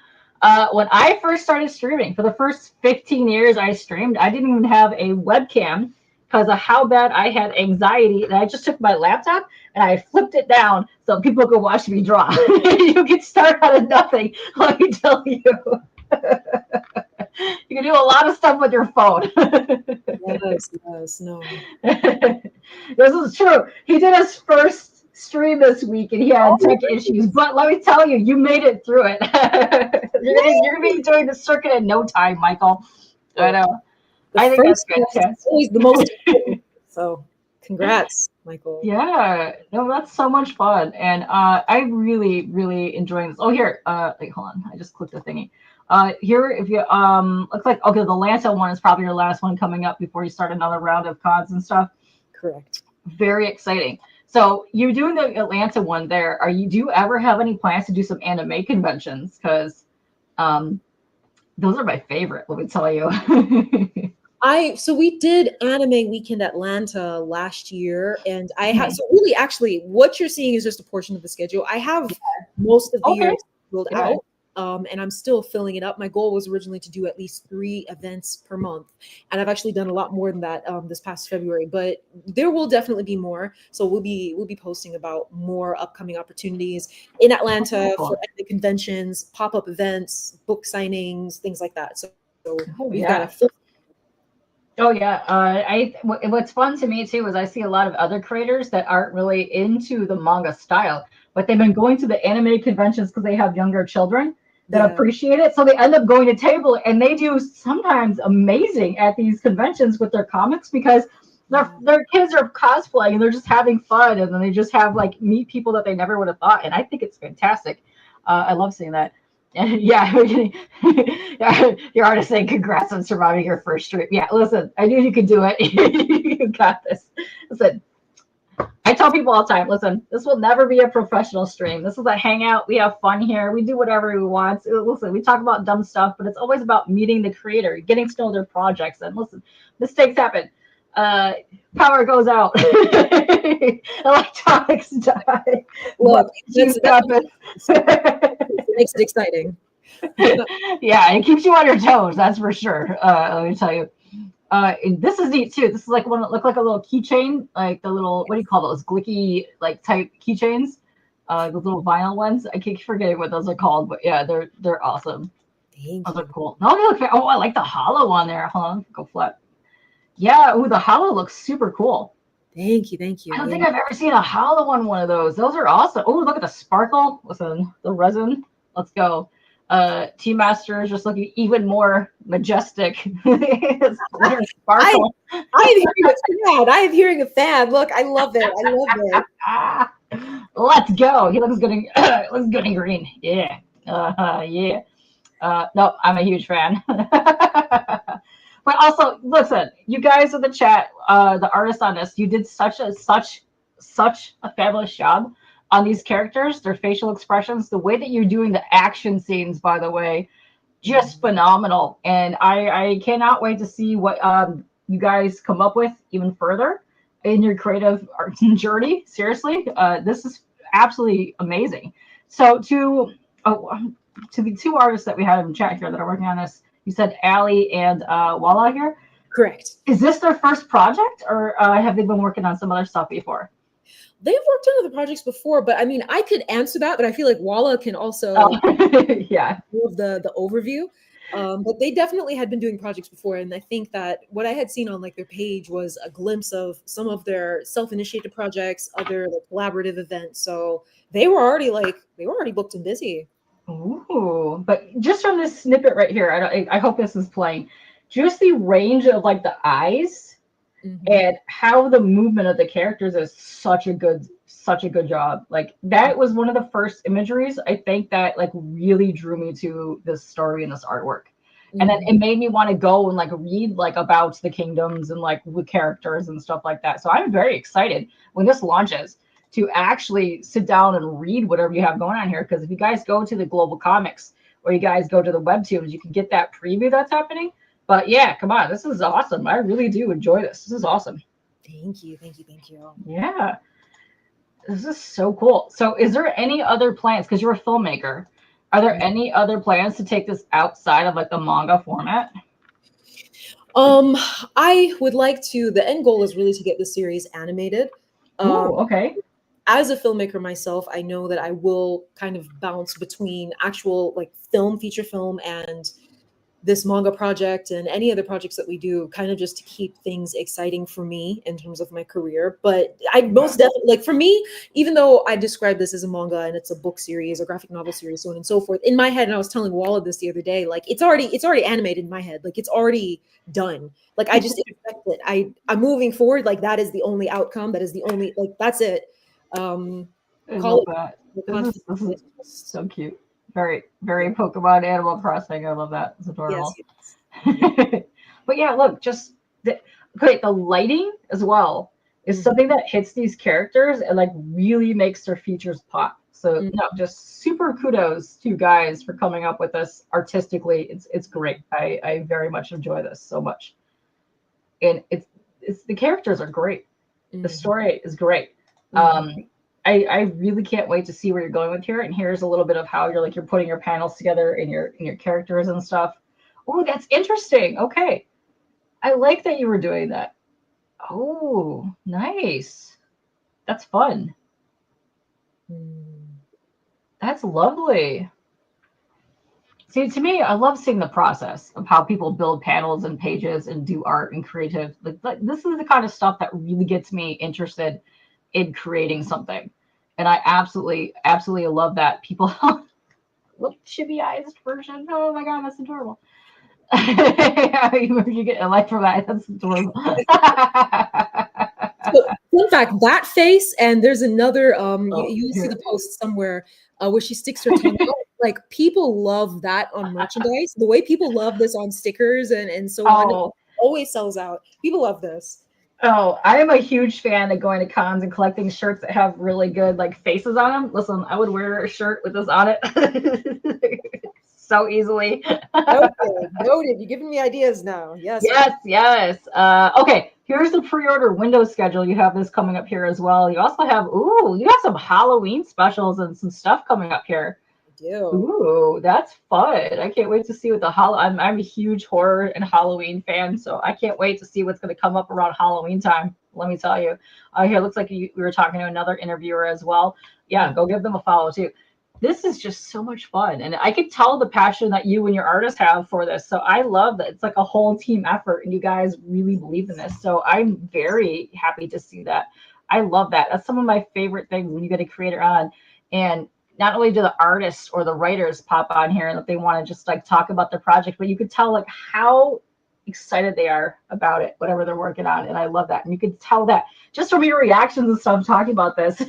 When I first started streaming, for the first 15 years I streamed, I didn't even have a webcam because of how bad I had anxiety. And I just took my laptop and I flipped it down so people could watch me draw. You can start out of nothing, let me tell you. You can do a lot of stuff with your phone. Yes, no. This is true. He did his first stream this week and he had tech issues, but let me tell you, you made it through it. You're gonna be doing the circuit in no time, Michael. I know. I think that's good. It's always the most important. So congrats, Michael. Yeah, no, that's so much fun. And I really, really enjoying this. Oh, here, wait, hold on. I just clicked the thingy. Here, if you looks like okay, the Atlanta one is probably your last one coming up before you start another round of cons and stuff. Correct. Very exciting. So you're doing the Atlanta one there. Do you ever have any plans to do some anime conventions? Because those are my favorite, let me tell you. So we did Anime Weekend Atlanta last year, and I have so really actually what you're seeing is just a portion of the schedule. I have most of the year scheduled out. And I'm still filling it up. My goal was originally to do at least 3 events per month. And I've actually done a lot more than that this past February, but there will definitely be more. So we'll be posting about more upcoming opportunities in Atlanta for the conventions, pop-up events, book signings, things like that. So we've got a what's fun to me too is I see a lot of other creators that aren't really into the manga style, but they've been going to the anime conventions because they have younger children that appreciate it. So they end up going to table and they do sometimes amazing at these conventions with their comics because their kids are cosplaying and they're just having fun. And then they just have like meet people that they never would have thought. And I think it's fantastic. I love seeing that. And yeah, your artist saying congrats on surviving your first stream. Yeah, listen, I knew you could do it. You got this. Listen, I tell people all the time, listen, this will never be a professional stream. This is a hangout. We have fun here. We do whatever we want. Listen, we talk about dumb stuff, but it's always about meeting the creator, getting to know their projects. And listen, mistakes happen. Power goes out. Electronics die. Look, happen. It makes it exciting. Yeah, it keeps you on your toes. That's for sure. Let me tell you. And this is neat too. This is like one that look like a little keychain, like the little, what do you call those, glicky like type keychains? The little vinyl ones. I keep forgetting what those are called, but yeah, they're awesome. Thank those you. are cool. No, they look. Oh, I like the hollow one there. Hold on, go flat. Yeah, ooh, the hollow looks super cool. Thank you, thank you. I don't think I've ever seen a hollow one of those. Those are awesome. Oh, look at the sparkle. Listen, the resin. Let's go. Tea Master is just looking even more majestic. Sparkle. I am hearing a fan. Look, I love it. I love it. Let's go. He looks good in looks good in green. Yeah. Yeah. No, I'm a huge fan. But also, listen, you guys in the chat, the artists on this, you did such a fabulous job on these characters, their facial expressions, the way that you're doing the action scenes, by the way, just phenomenal. And I cannot wait to see what you guys come up with even further in your creative art journey. Seriously, this is absolutely amazing. So to the two artists that we had in chat here that are working on this, you said Ali and Walla here? Correct. Is this their first project, or have they been working on some other stuff before? They've worked on other projects before, but I mean, I could answer that, but I feel like Walla can also yeah, give the overview. But they definitely had been doing projects before, and I think that what I had seen on like their page was a glimpse of some of their self-initiated projects, other like collaborative events. So they were already booked and busy. Ooh, but just from this snippet right here, I hope this is playing. Just the range of like the eyes. Mm-hmm. And how the movement of the characters is such a good job. Like that was one of the first imageries I think that like really drew me to this story and this artwork. Mm-hmm. And then it made me want to go and like read like about the kingdoms and like the characters and stuff like that. So I'm very excited when this launches to actually sit down and read whatever you have going on here. Because if you guys go to the Global Comics or you guys go to the Webtoons, you can get that preview that's happening. But yeah, come on, this is awesome. I really do enjoy this. This is awesome. Thank you. Yeah, this is so cool. So is there any other plans, because you're a filmmaker, are there any other plans to take this outside of like the manga format? I would like to, the end goal is really to get the series animated. Okay. As a filmmaker myself, I know that I will kind of bounce between actual like feature film, and this manga project and any other projects that we do, kind of just to keep things exciting for me in terms of my career. But I most definitely, like for me, even though I describe this as a manga and it's a book series, a graphic novel series, so on and so forth, in my head, and I was telling Walla this the other day, like it's already animated in my head. Like it's already done. Like I just expect it. I'm moving forward. Like that is the only outcome. That is the only, like, that's it. I love that. This is so cute. Very, very Pokemon Animal Crossing. I love that. It's adorable. Yes. But yeah, look, just the lighting as well is something that hits these characters and like really makes their features pop. So no, just super kudos to you guys for coming up with this artistically. It's great. I very much enjoy this so much. And it's the characters are great. The story is great. I really can't wait to see where you're going with here. And here's a little bit of how you're putting your panels together in your characters and stuff. Oh, that's interesting. Okay. I like that you were doing that. Oh, nice. That's fun. That's lovely. See, to me, I love seeing the process of how people build panels and pages and do art and creative. Like this is the kind of stuff that really gets me interested in creating something. And I absolutely love that. People look chibi-eyed version. Oh my god, that's adorable. You get a like from that. That's adorable. So, in fact, that face, and there's another you see the post somewhere where she sticks her tongue out. Like people love that on merchandise. The way people love this on stickers and so on, it always sells out. People love this. Oh, I am a huge fan of going to cons and collecting shirts that have really good like faces on them. Listen, I would wear a shirt with this on it so easily. Noted, noted. You're giving me ideas now. Yes. Yes, yes. Okay, here's the pre-order window schedule. You have this coming up here as well. You also have, ooh, you have some Halloween specials and some stuff coming up here. I do. Ooh, that's fun. I can't wait to see what the I'm a huge horror and Halloween fan, so I can't wait to see what's going to come up around Halloween time. Let me tell you. Here, looks like we were talking to another interviewer as well. Yeah, go give them a follow too. This is just so much fun, and I could tell the passion that you and your artists have for this. So I love that it's like a whole team effort, and you guys really believe in this. So I'm very happy to see that. I love that. That's some of my favorite things when you get a creator on, and not only do the artists or the writers pop on here and that they want to just like talk about their project, but you could tell like how excited they are about it, whatever they're working on. And I love that. And you could tell that just from your reactions and stuff talking about this.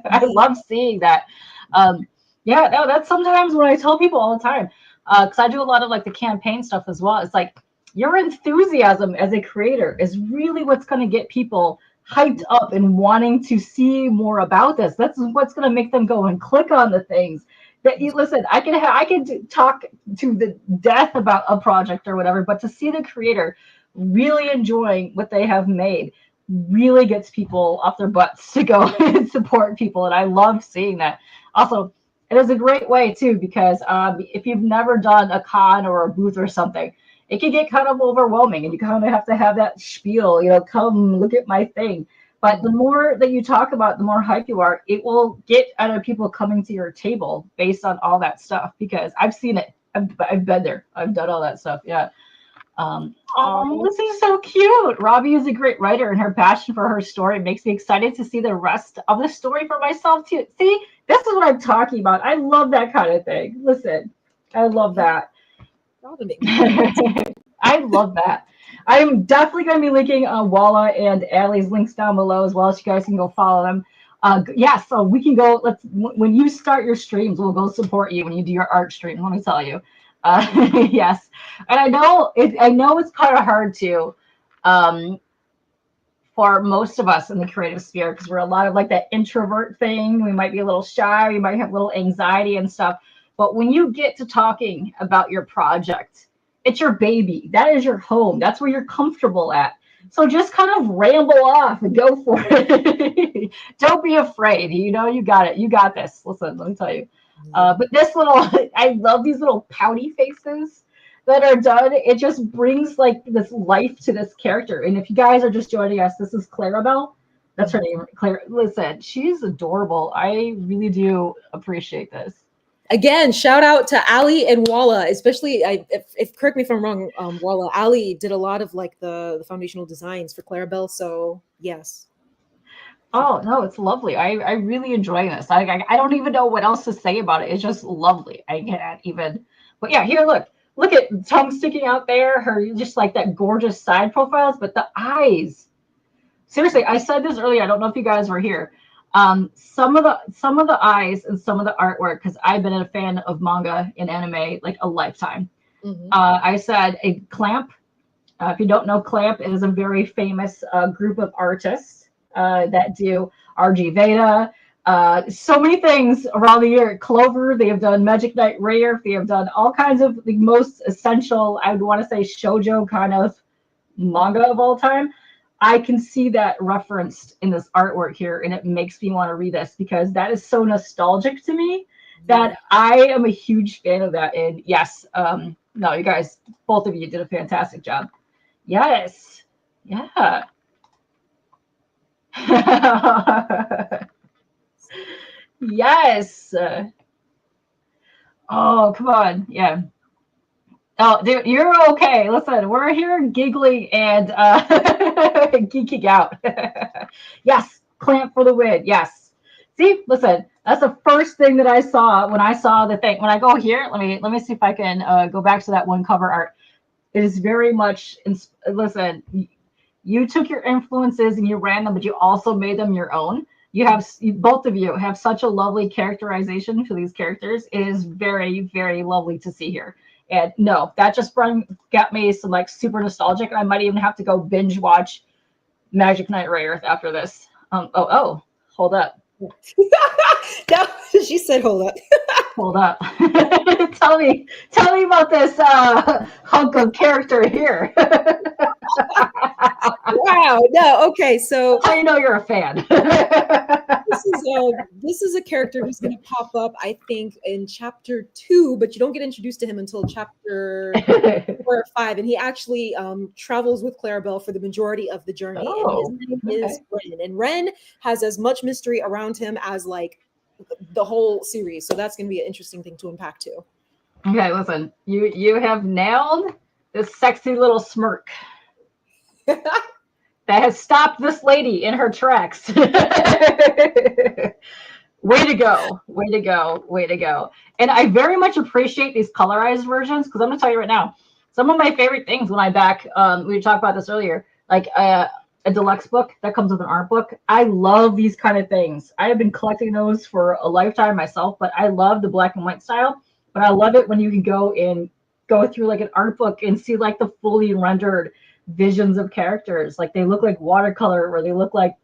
I love seeing that. Yeah, no, that's sometimes what I tell people all the time. Because I do a lot of like the campaign stuff as well. It's like your enthusiasm as a creator is really what's going to get people hyped up and wanting to see more about this. That's what's going to make them go and click on the things that you listen. I can talk to the death about a project or whatever, but to see the creator really enjoying what they have made really gets people off their butts to go and support people. And I love seeing that. Also, it is a great way too, because if you've never done a con or a booth or something, it can get kind of overwhelming and you kind of have to have that spiel, come look at my thing. But the more that you talk about, the more hype you are, it will get other people coming to your table based on all that stuff, because I've seen it. I've been there. I've done all that stuff. Yeah. Oh, this is so cute. Robbie is a great writer, and her passion for her story makes me excited to see the rest of the story for myself too. See, this is what I'm talking about. I love that kind of thing. Listen, I love that. I love that. I'm definitely going to be linking Walla and Allie's links down below as well, so you guys can go follow them. Yeah, so we can go. When you start your streams, we'll go support you when you do your art stream. Let me tell you. Yes, and I know it's kind of hard to, for most of us in the creative sphere, because we're a lot of like that introvert thing. We might be a little shy. We might have a little anxiety and stuff. But when you get to talking about your project, it's your baby. That is your home. That's where you're comfortable at. So just kind of ramble off and go for it. Don't be afraid. You got it. You got this. Listen, let me tell you. But this I love these little pouty faces that are done. It just brings like this life to this character. And if you guys are just joining us, this is Clairabelle. That's her name. Claire. Listen, she's adorable. I really do appreciate this. Again, shout out to Ali and Walla, especially. If correct me if I'm wrong, Walla. Ali did a lot of like the foundational designs for Clairabelle. So yes. Oh no, it's lovely. I really enjoy this. I don't even know what else to say about it. It's just lovely. I can't even. But yeah, here, look at tongue sticking out there. Her just like that gorgeous side profiles, but the eyes. Seriously, I said this earlier. I don't know if you guys were here. Some of the eyes and some of the artwork, because I've been a fan of manga and anime like a lifetime. I said a Clamp. If you don't know Clamp, it is a very famous group of artists that do RG Veda, so many things around the year. Clover, they have done Magic Knight Rare. They have done all kinds of the most essential, I would want to say, shoujo kind of manga of all time. I can see that referenced in this artwork here, and it makes me want to read this because that is so nostalgic to me that I am a huge fan of that. And yes, no, you guys, both of you did a fantastic job. Yes. Yeah. Yes. Oh, come on. Yeah. Oh, dude, you're okay. Listen, we're here giggling and geeking out. Yes, Clamp for the win. Yes. See, listen, that's the first thing that I saw when I saw the thing. When I go here, let me see if I can go back to that one cover art. It is very much. Listen, you took your influences and you ran them, but you also made them your own. Both of you have such a lovely characterization for these characters. It is very, very lovely to see here. And no, that just got me some like super nostalgic. I might even have to go binge watch Magic Knight Rayearth after this. Hold up. No, she said, "Hold up." Hold up. tell me about this hunk of character here. Wow. No. Okay. So How do you know you're a fan? this is a character who's going to pop up, I think, in chapter 2, but you don't get introduced to him until chapter 4 or 5, and he actually travels with Clairabelle for the majority of the journey. Oh, and his name is Ren, and Ren has as much mystery around him as like the whole series, so that's going to be an interesting thing to unpack too. Okay, listen, you have nailed this sexy little smirk that has stopped this lady in her tracks. Way to go. Way to go. Way to go. And I very much appreciate these colorized versions because I'm going to tell you right now, some of my favorite things when I back, we talked about this earlier, like a deluxe book that comes with an art book. I love these kind of things. I have been collecting those for a lifetime myself, but I love the black and white style. But I love it when you can go through like an art book and see like the fully rendered visions of characters. Like they look like watercolor or they look like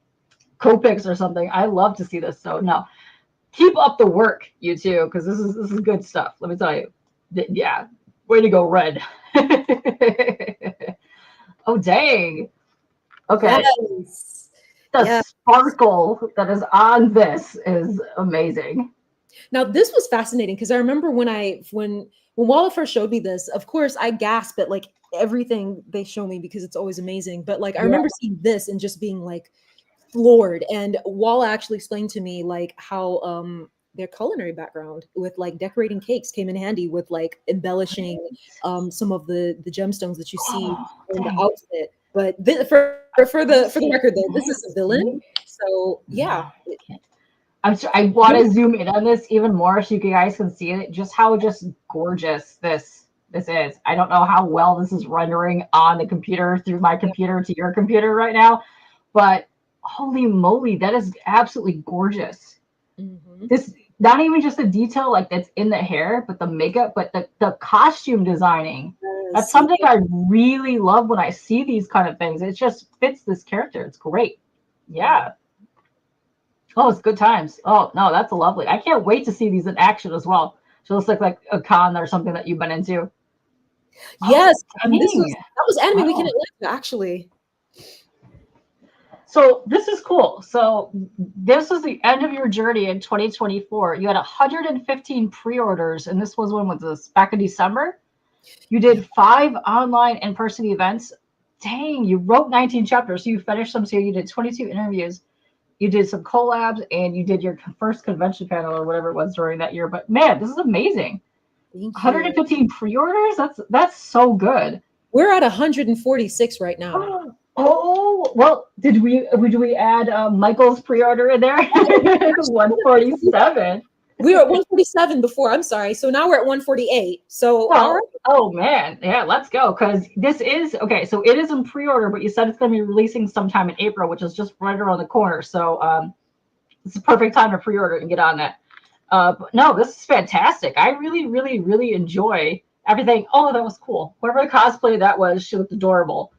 Copics or something. I love to see this. So no, keep up the work, you two, because this is good stuff. Let me tell you. Yeah, way to go, Red. Oh dang. Okay. Yes. The sparkle that is on this is amazing. Now this was fascinating because I remember when Walla first showed me this, of course I gasped at like everything they show me because it's always amazing. But like I remember seeing this and just being like floored. And Walla actually explained to me like how their culinary background with like decorating cakes came in handy with like embellishing some of the gemstones that you see in the outfit. But for the record though, this is a villain. So yeah. I want to zoom in on this even more so you guys can see it, just how just gorgeous this is. I don't know how well this is rendering on the computer through my computer to your computer right now, but holy moly, that is absolutely gorgeous. Mm-hmm. This not even just the detail like that's in the hair, but the makeup, but the costume designing. That's something I really love when I see these kind of things. It just fits this character. It's great. Yeah. Oh, it's good times. Oh, no, that's lovely. I can't wait to see these in action as well. She looks like a con or something that you've been into. Yes, that was Anime Weekend Atlanta, actually. So this is cool. So this was the end of your journey in 2024. You had 115 pre-orders, and this was when was this? Back in December? You did 5 online in-person events. Dang, you wrote 19 chapters. So you finished them. So you did 22 interviews. You did some collabs, and you did your first convention panel or whatever it was during that year. But man, this is amazing. 115 pre-orders? That's so good. We're at 146 right now. Oh, well, did we add Michael's pre-order in there? 147. We were at 147 before. I'm sorry. So now we're at 148. So well, oh man, yeah, let's go. Because this is okay. So it is in pre-order, but you said it's going to be releasing sometime in April, which is just right around the corner. So it's a perfect time to pre-order and get on that. But no, this is fantastic. I really, really, really enjoy everything. Oh, that was cool. Whatever cosplay that was, she looked adorable.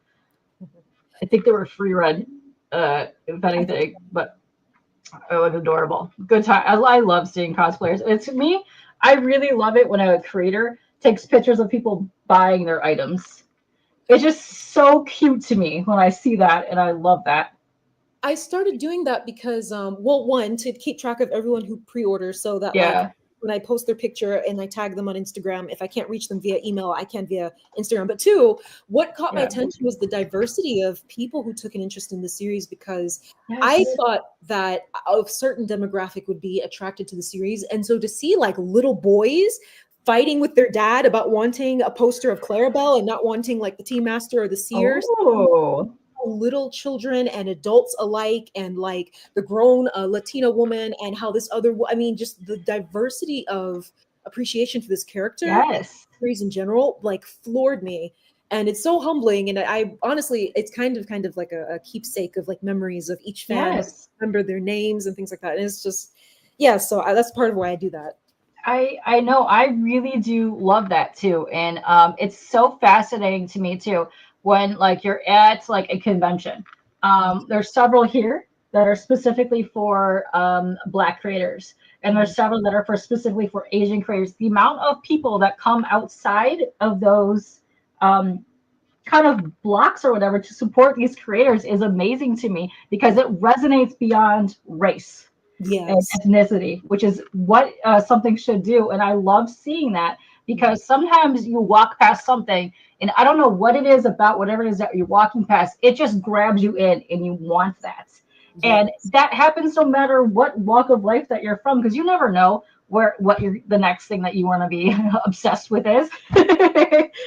I think they were free read, if anything, but it was adorable. Good time. I love seeing cosplayers. It's me. I really love it when a creator takes pictures of people buying their items. It's just so cute to me when I see that, and I love that. I started doing that because, well, one, to keep track of everyone who pre-orders so that like when I post their picture and I tag them on Instagram, if I can't reach them via email, I can via Instagram. But two, what caught my attention was the diversity of people who took an interest in the series, because I thought that a certain demographic would be attracted to the series. And so to see like little boys fighting with their dad about wanting a poster of Clairabelle and not wanting like the Tea Master or the Seers. Oh. Little children and adults alike, and like the grown Latina woman, and how this other, I mean, just the diversity of appreciation for this character, series in general, like floored me. And it's so humbling. And I honestly, it's kind of like a keepsake of like memories of each fan, remember their names and things like that. And it's just, so that's part of why I do that. I know, I really do love that too. And it's so fascinating to me too when like you're at like a convention. There's several here that are specifically for Black creators, and there's several that are for specifically for Asian creators. The amount of people that come outside of those kind of blocks or whatever to support these creators is amazing to me, because it resonates beyond race and ethnicity, which is what something should do. And I love seeing that, because sometimes you walk past something and I don't know what it is about whatever it is that you're walking past, it just grabs you in and you want that. And that happens no matter what walk of life that you're from, because you never know what the next thing that you want to be obsessed with is.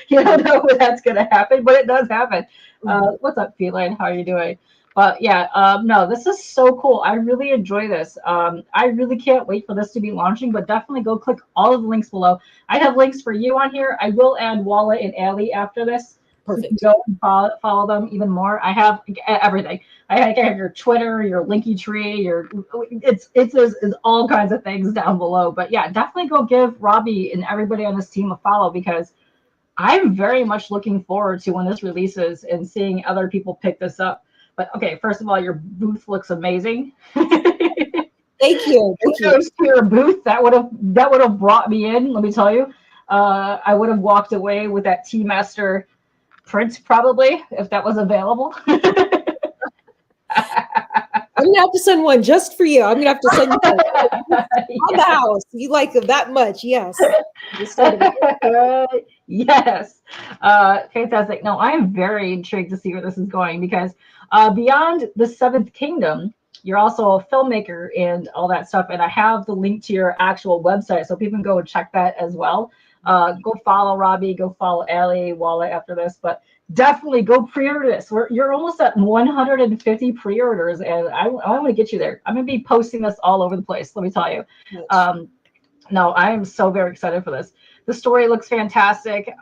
You don't know when that's going to happen, but it does happen. What's up, Feline? How are you doing? But yeah, no, this is so cool. I really enjoy this. I really can't wait for this to be launching, but definitely go click all of the links below. I have links for you on here. I will add Walla and Ali after this. Perfect. So you go and follow them even more. I have everything. I have your Twitter, your Linky Tree, it's all kinds of things down below. But yeah, definitely go give Robbie and everybody on this team a follow, because I'm very much looking forward to when this releases and seeing other people pick this up. But okay, first of all, your booth looks amazing. Thank you. Kudos to your booth. That would have brought me in. Let me tell you, I would have walked away with that Tea Master print probably if that was available. I'm gonna have to send one just for you. I'm gonna have to send you one. On the house. You like them that much? Yes. Yes. Fantastic. No, I am very intrigued to see where this is going, because beyond the Seventh Kingdom, you're also a filmmaker and all that stuff. And I have the link to your actual website, so people can go and check that as well. Go follow Robbie, go follow Ali, Walla after this, but definitely go pre-order this. You're almost at 150 pre-orders, and I want to get you there. I'm going to be posting this all over the place, let me tell you. No, I am so very excited for this. The story looks fantastic.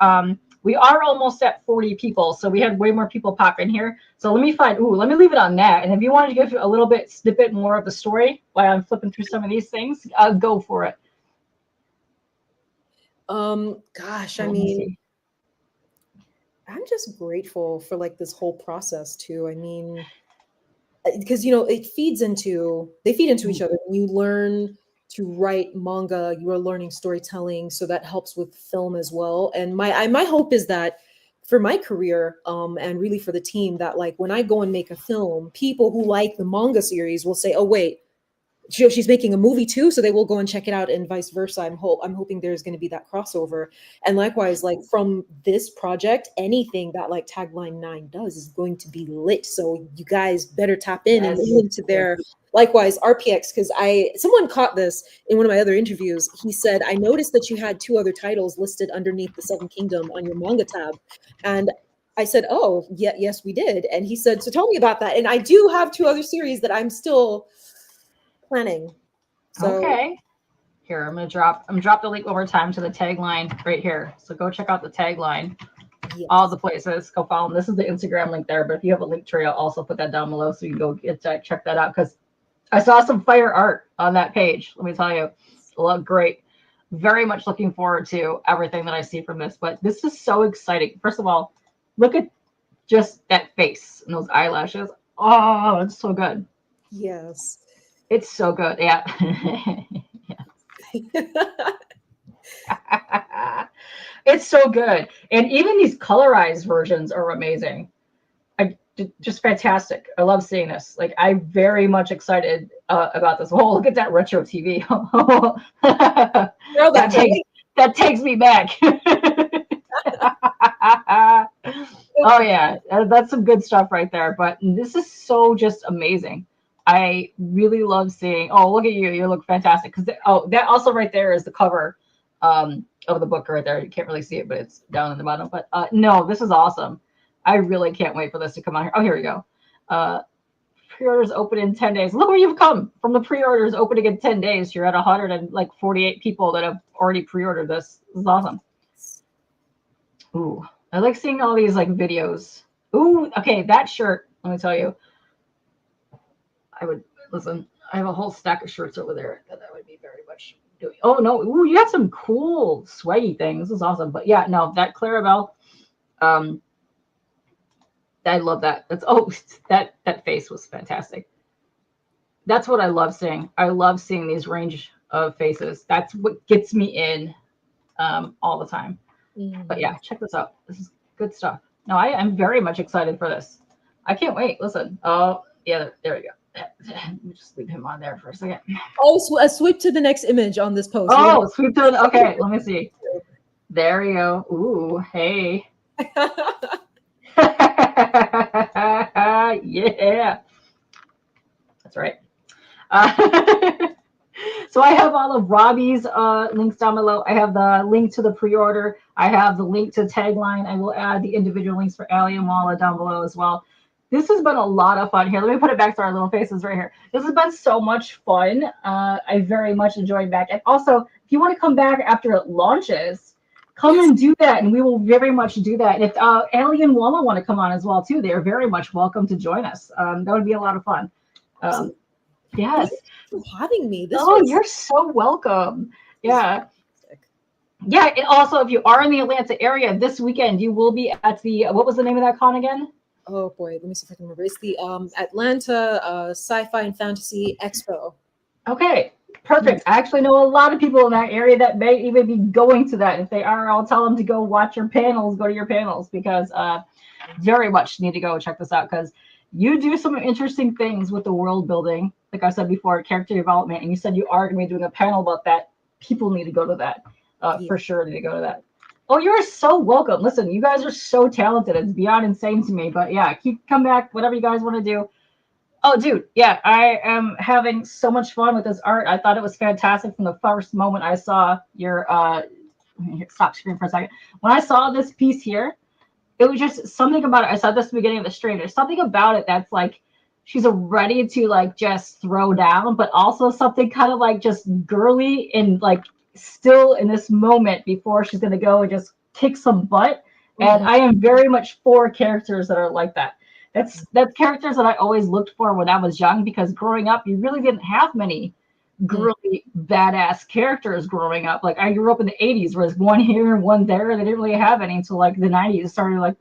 We are almost at 40 people, so we had way more people pop in here. So let me leave it on that. And if you wanted to give a little snippet more of the story while I'm flipping through some of these things, go for it. Gosh, I mean, I'm just grateful for like this whole process too. I mean, because they feed into each other. When you learn to write manga, you are learning storytelling, so that helps with film as well. And my hope is that for my career, and really for the team, that like when I go and make a film, people who like the manga series will say, "Oh wait, she's making a movie too," so they will go and check it out, and vice versa. I'm hoping there's going to be that crossover. And likewise, like from this project, anything that like Tagline 9 does is going to be lit. So you guys better tap in and listen to their likewise RPX, because someone caught this in one of my other interviews. He said, "I noticed that you had 2 other titles listed underneath the Seven Kingdom on your manga tab." And I said, "Oh, yeah, yes, we did." And he said, "So tell me about that." And I do have 2 other series that I'm still planning. So okay, here I'm gonna drop the link one more time to the tagline right here. So go check out the tagline. All the places, go follow them. This is the Instagram link there, but if you have a link tree, I'll also put that down below so you can go check that out, because I saw some fire art on that page. Let me tell you, it looked great. Very much looking forward to everything that I see from this. But this is so exciting. First of all, look at just that face and those eyelashes. Oh, it's so good. Yes. It's so good. Yeah. It's so good. And even these colorized versions are amazing. Just fantastic. I love seeing this. Like, I'm very much excited about this. Oh, look at that retro TV. that takes me back. Oh yeah, that's some good stuff right there. But this is so just amazing. I really love seeing. Oh, look at you! You look fantastic. Because that also right there is the cover of the book right there. You can't really see it, but it's down in the bottom. But no, this is awesome. I really can't wait for this to come out here. Oh, here we go. Pre-orders open in 10 days. Look where you've come from. The pre-orders opening in 10 days. You're at 148 people that have already pre-ordered this. This is awesome. Ooh, I like seeing all these like videos. Ooh, okay, that shirt. Let me tell you. I have a whole stack of shirts over there that I would be very much doing. Oh no, ooh, you got some cool swaggy things. This is awesome. But yeah, no, that Clairabelle, I love that. That's that face was fantastic. That's what I love seeing. I love seeing these range of faces. That's what gets me in all the time. But yeah, check this out. This is good stuff. No, I'm very much excited for this. I can't wait. Listen. Oh, yeah, there we go. Let me just leave him on there for a second. Oh, sweep to the next image on this post. Oh, sweep to the, okay, let me see. There you go. Ooh, hey. Yeah. That's right. So I have all of Robbie's links down below. I have the link to the pre-order. I have the link to tagline. I will add the individual links for Ali and Walla down below as well. This has been a lot of fun. Here, let me put it back to our little faces right here. This has been so much fun. I very much enjoyed back. And also, if you want to come back after it launches, come and do that, and we will very much do that. And if Ali and Walla want to come on as well, too, they are very much welcome to join us. That would be a lot of fun. Yes. Thank you for having me. You're so welcome. Yeah. Yeah, and also, if you are in the Atlanta area this weekend, you will be at the, what was the name of that con again? Oh boy, let me see if I can remember. It's the Atlanta Sci-Fi and Fantasy Expo. Okay, perfect. I actually know a lot of people in that area that may even be going to that. If they are, I'll tell them to go watch your panels, go to your panels, because very much need to go check this out, because you do some interesting things with the world building. Like I said before, character development, and you said you are going to be doing a panel about that. People need to go to that. For sure need to go to that. Oh, you're so welcome. Listen, you guys are so talented. It's beyond insane to me. But yeah, come back, whatever you guys want to do. Oh, dude, yeah, I am having so much fun with this art. I thought it was fantastic from the first moment I saw your stop screen for a second. When I saw this piece here, it was just something about it. I said this at the beginning of the stream. There's something about it that's like she's ready to like just throw down, but also something kind of like just girly and like still in this moment before she's going to go and just kick some butt. And I am very much for characters that are like that. That's characters that I always looked for when I was young, because growing up, you really didn't have many girly badass characters growing up. Like I grew up in the 80s, where there's one here and one there. They didn't really have any until like the 90s started like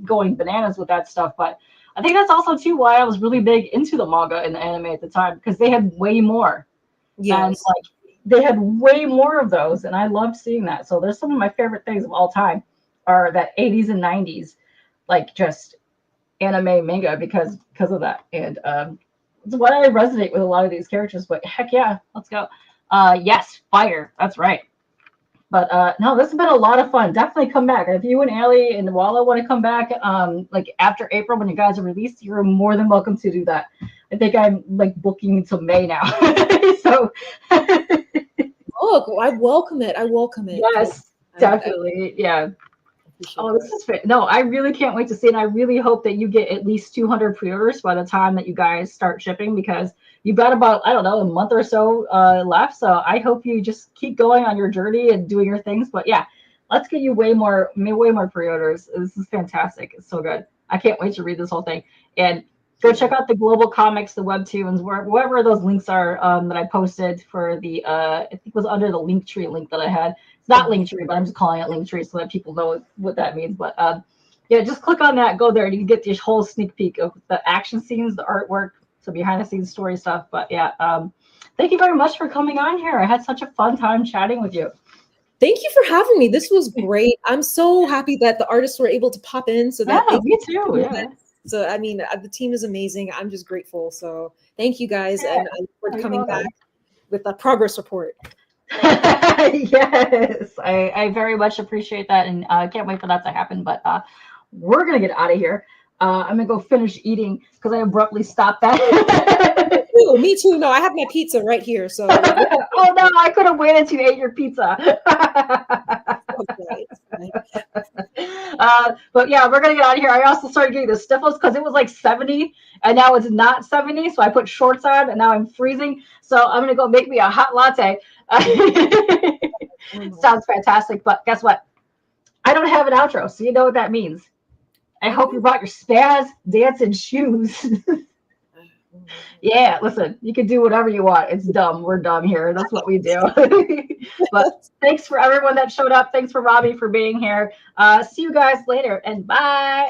going bananas with that stuff. But I think that's also too why I was really big into the manga and the anime at the time, because they had way more. Yes. And like they had way more of those, and I loved seeing that. So there's some of my favorite things of all time are that 80s and 90s, like just anime manga because of that. And it's why I resonate with a lot of these characters. But heck yeah, let's go. Yes, fire. That's right. But no, this has been a lot of fun. Definitely come back. If you and Ali and Walla want to come back, like after April when you guys are released, you're more than welcome to do that. I think I'm like booking until May now. So I welcome it. I welcome it. Yes, definitely. Yeah. Oh, this is great. No, I really can't wait to see it. And I really hope that you get at least 200 pre-orders by the time that you guys start shipping, because you've got about, I don't know, a month or so left. So I hope you just keep going on your journey and doing your things. But yeah, let's get you way more pre-orders. This is fantastic. It's so good. I can't wait to read this whole thing. And go check out the Global Comics, the Webtoons, wherever those links are that I posted for the, I think it was under the Linktree link that I had. It's not Linktree, but I'm just calling it Linktree so that people know what that means. But yeah, just click on that, go there, and you can get this whole sneak peek of the action scenes, the artwork, some behind the scenes story stuff. But yeah, thank you very much for coming on here. I had such a fun time chatting with you. Thank you for having me. This was great. I'm so happy that the artists were able to pop in. So that me too. Yeah. So I mean, the team is amazing. I'm just grateful. So thank you guys, and I look forward to coming back with a progress report. Yes, I very much appreciate that, and can't wait for that to happen. But we're gonna get out of here. I'm gonna go finish eating because I abruptly stopped that. Ooh, me too. No, I have my pizza right here. So oh no, I could have waited till you ate your pizza. But yeah, we're gonna get out of here. I also started getting the sniffles because it was like 70 and now it's not 70, so I put shorts on and now I'm freezing. So I'm gonna go make me a hot latte. Sounds fantastic, but guess what? I don't have an outro, so you know what that means. I hope you brought your spaz dancing shoes. Yeah, listen, you can do whatever you want. It's dumb. We're dumb here. That's what we do. But thanks for everyone that showed up. Thanks for Robbie for being here. See you guys later, and bye.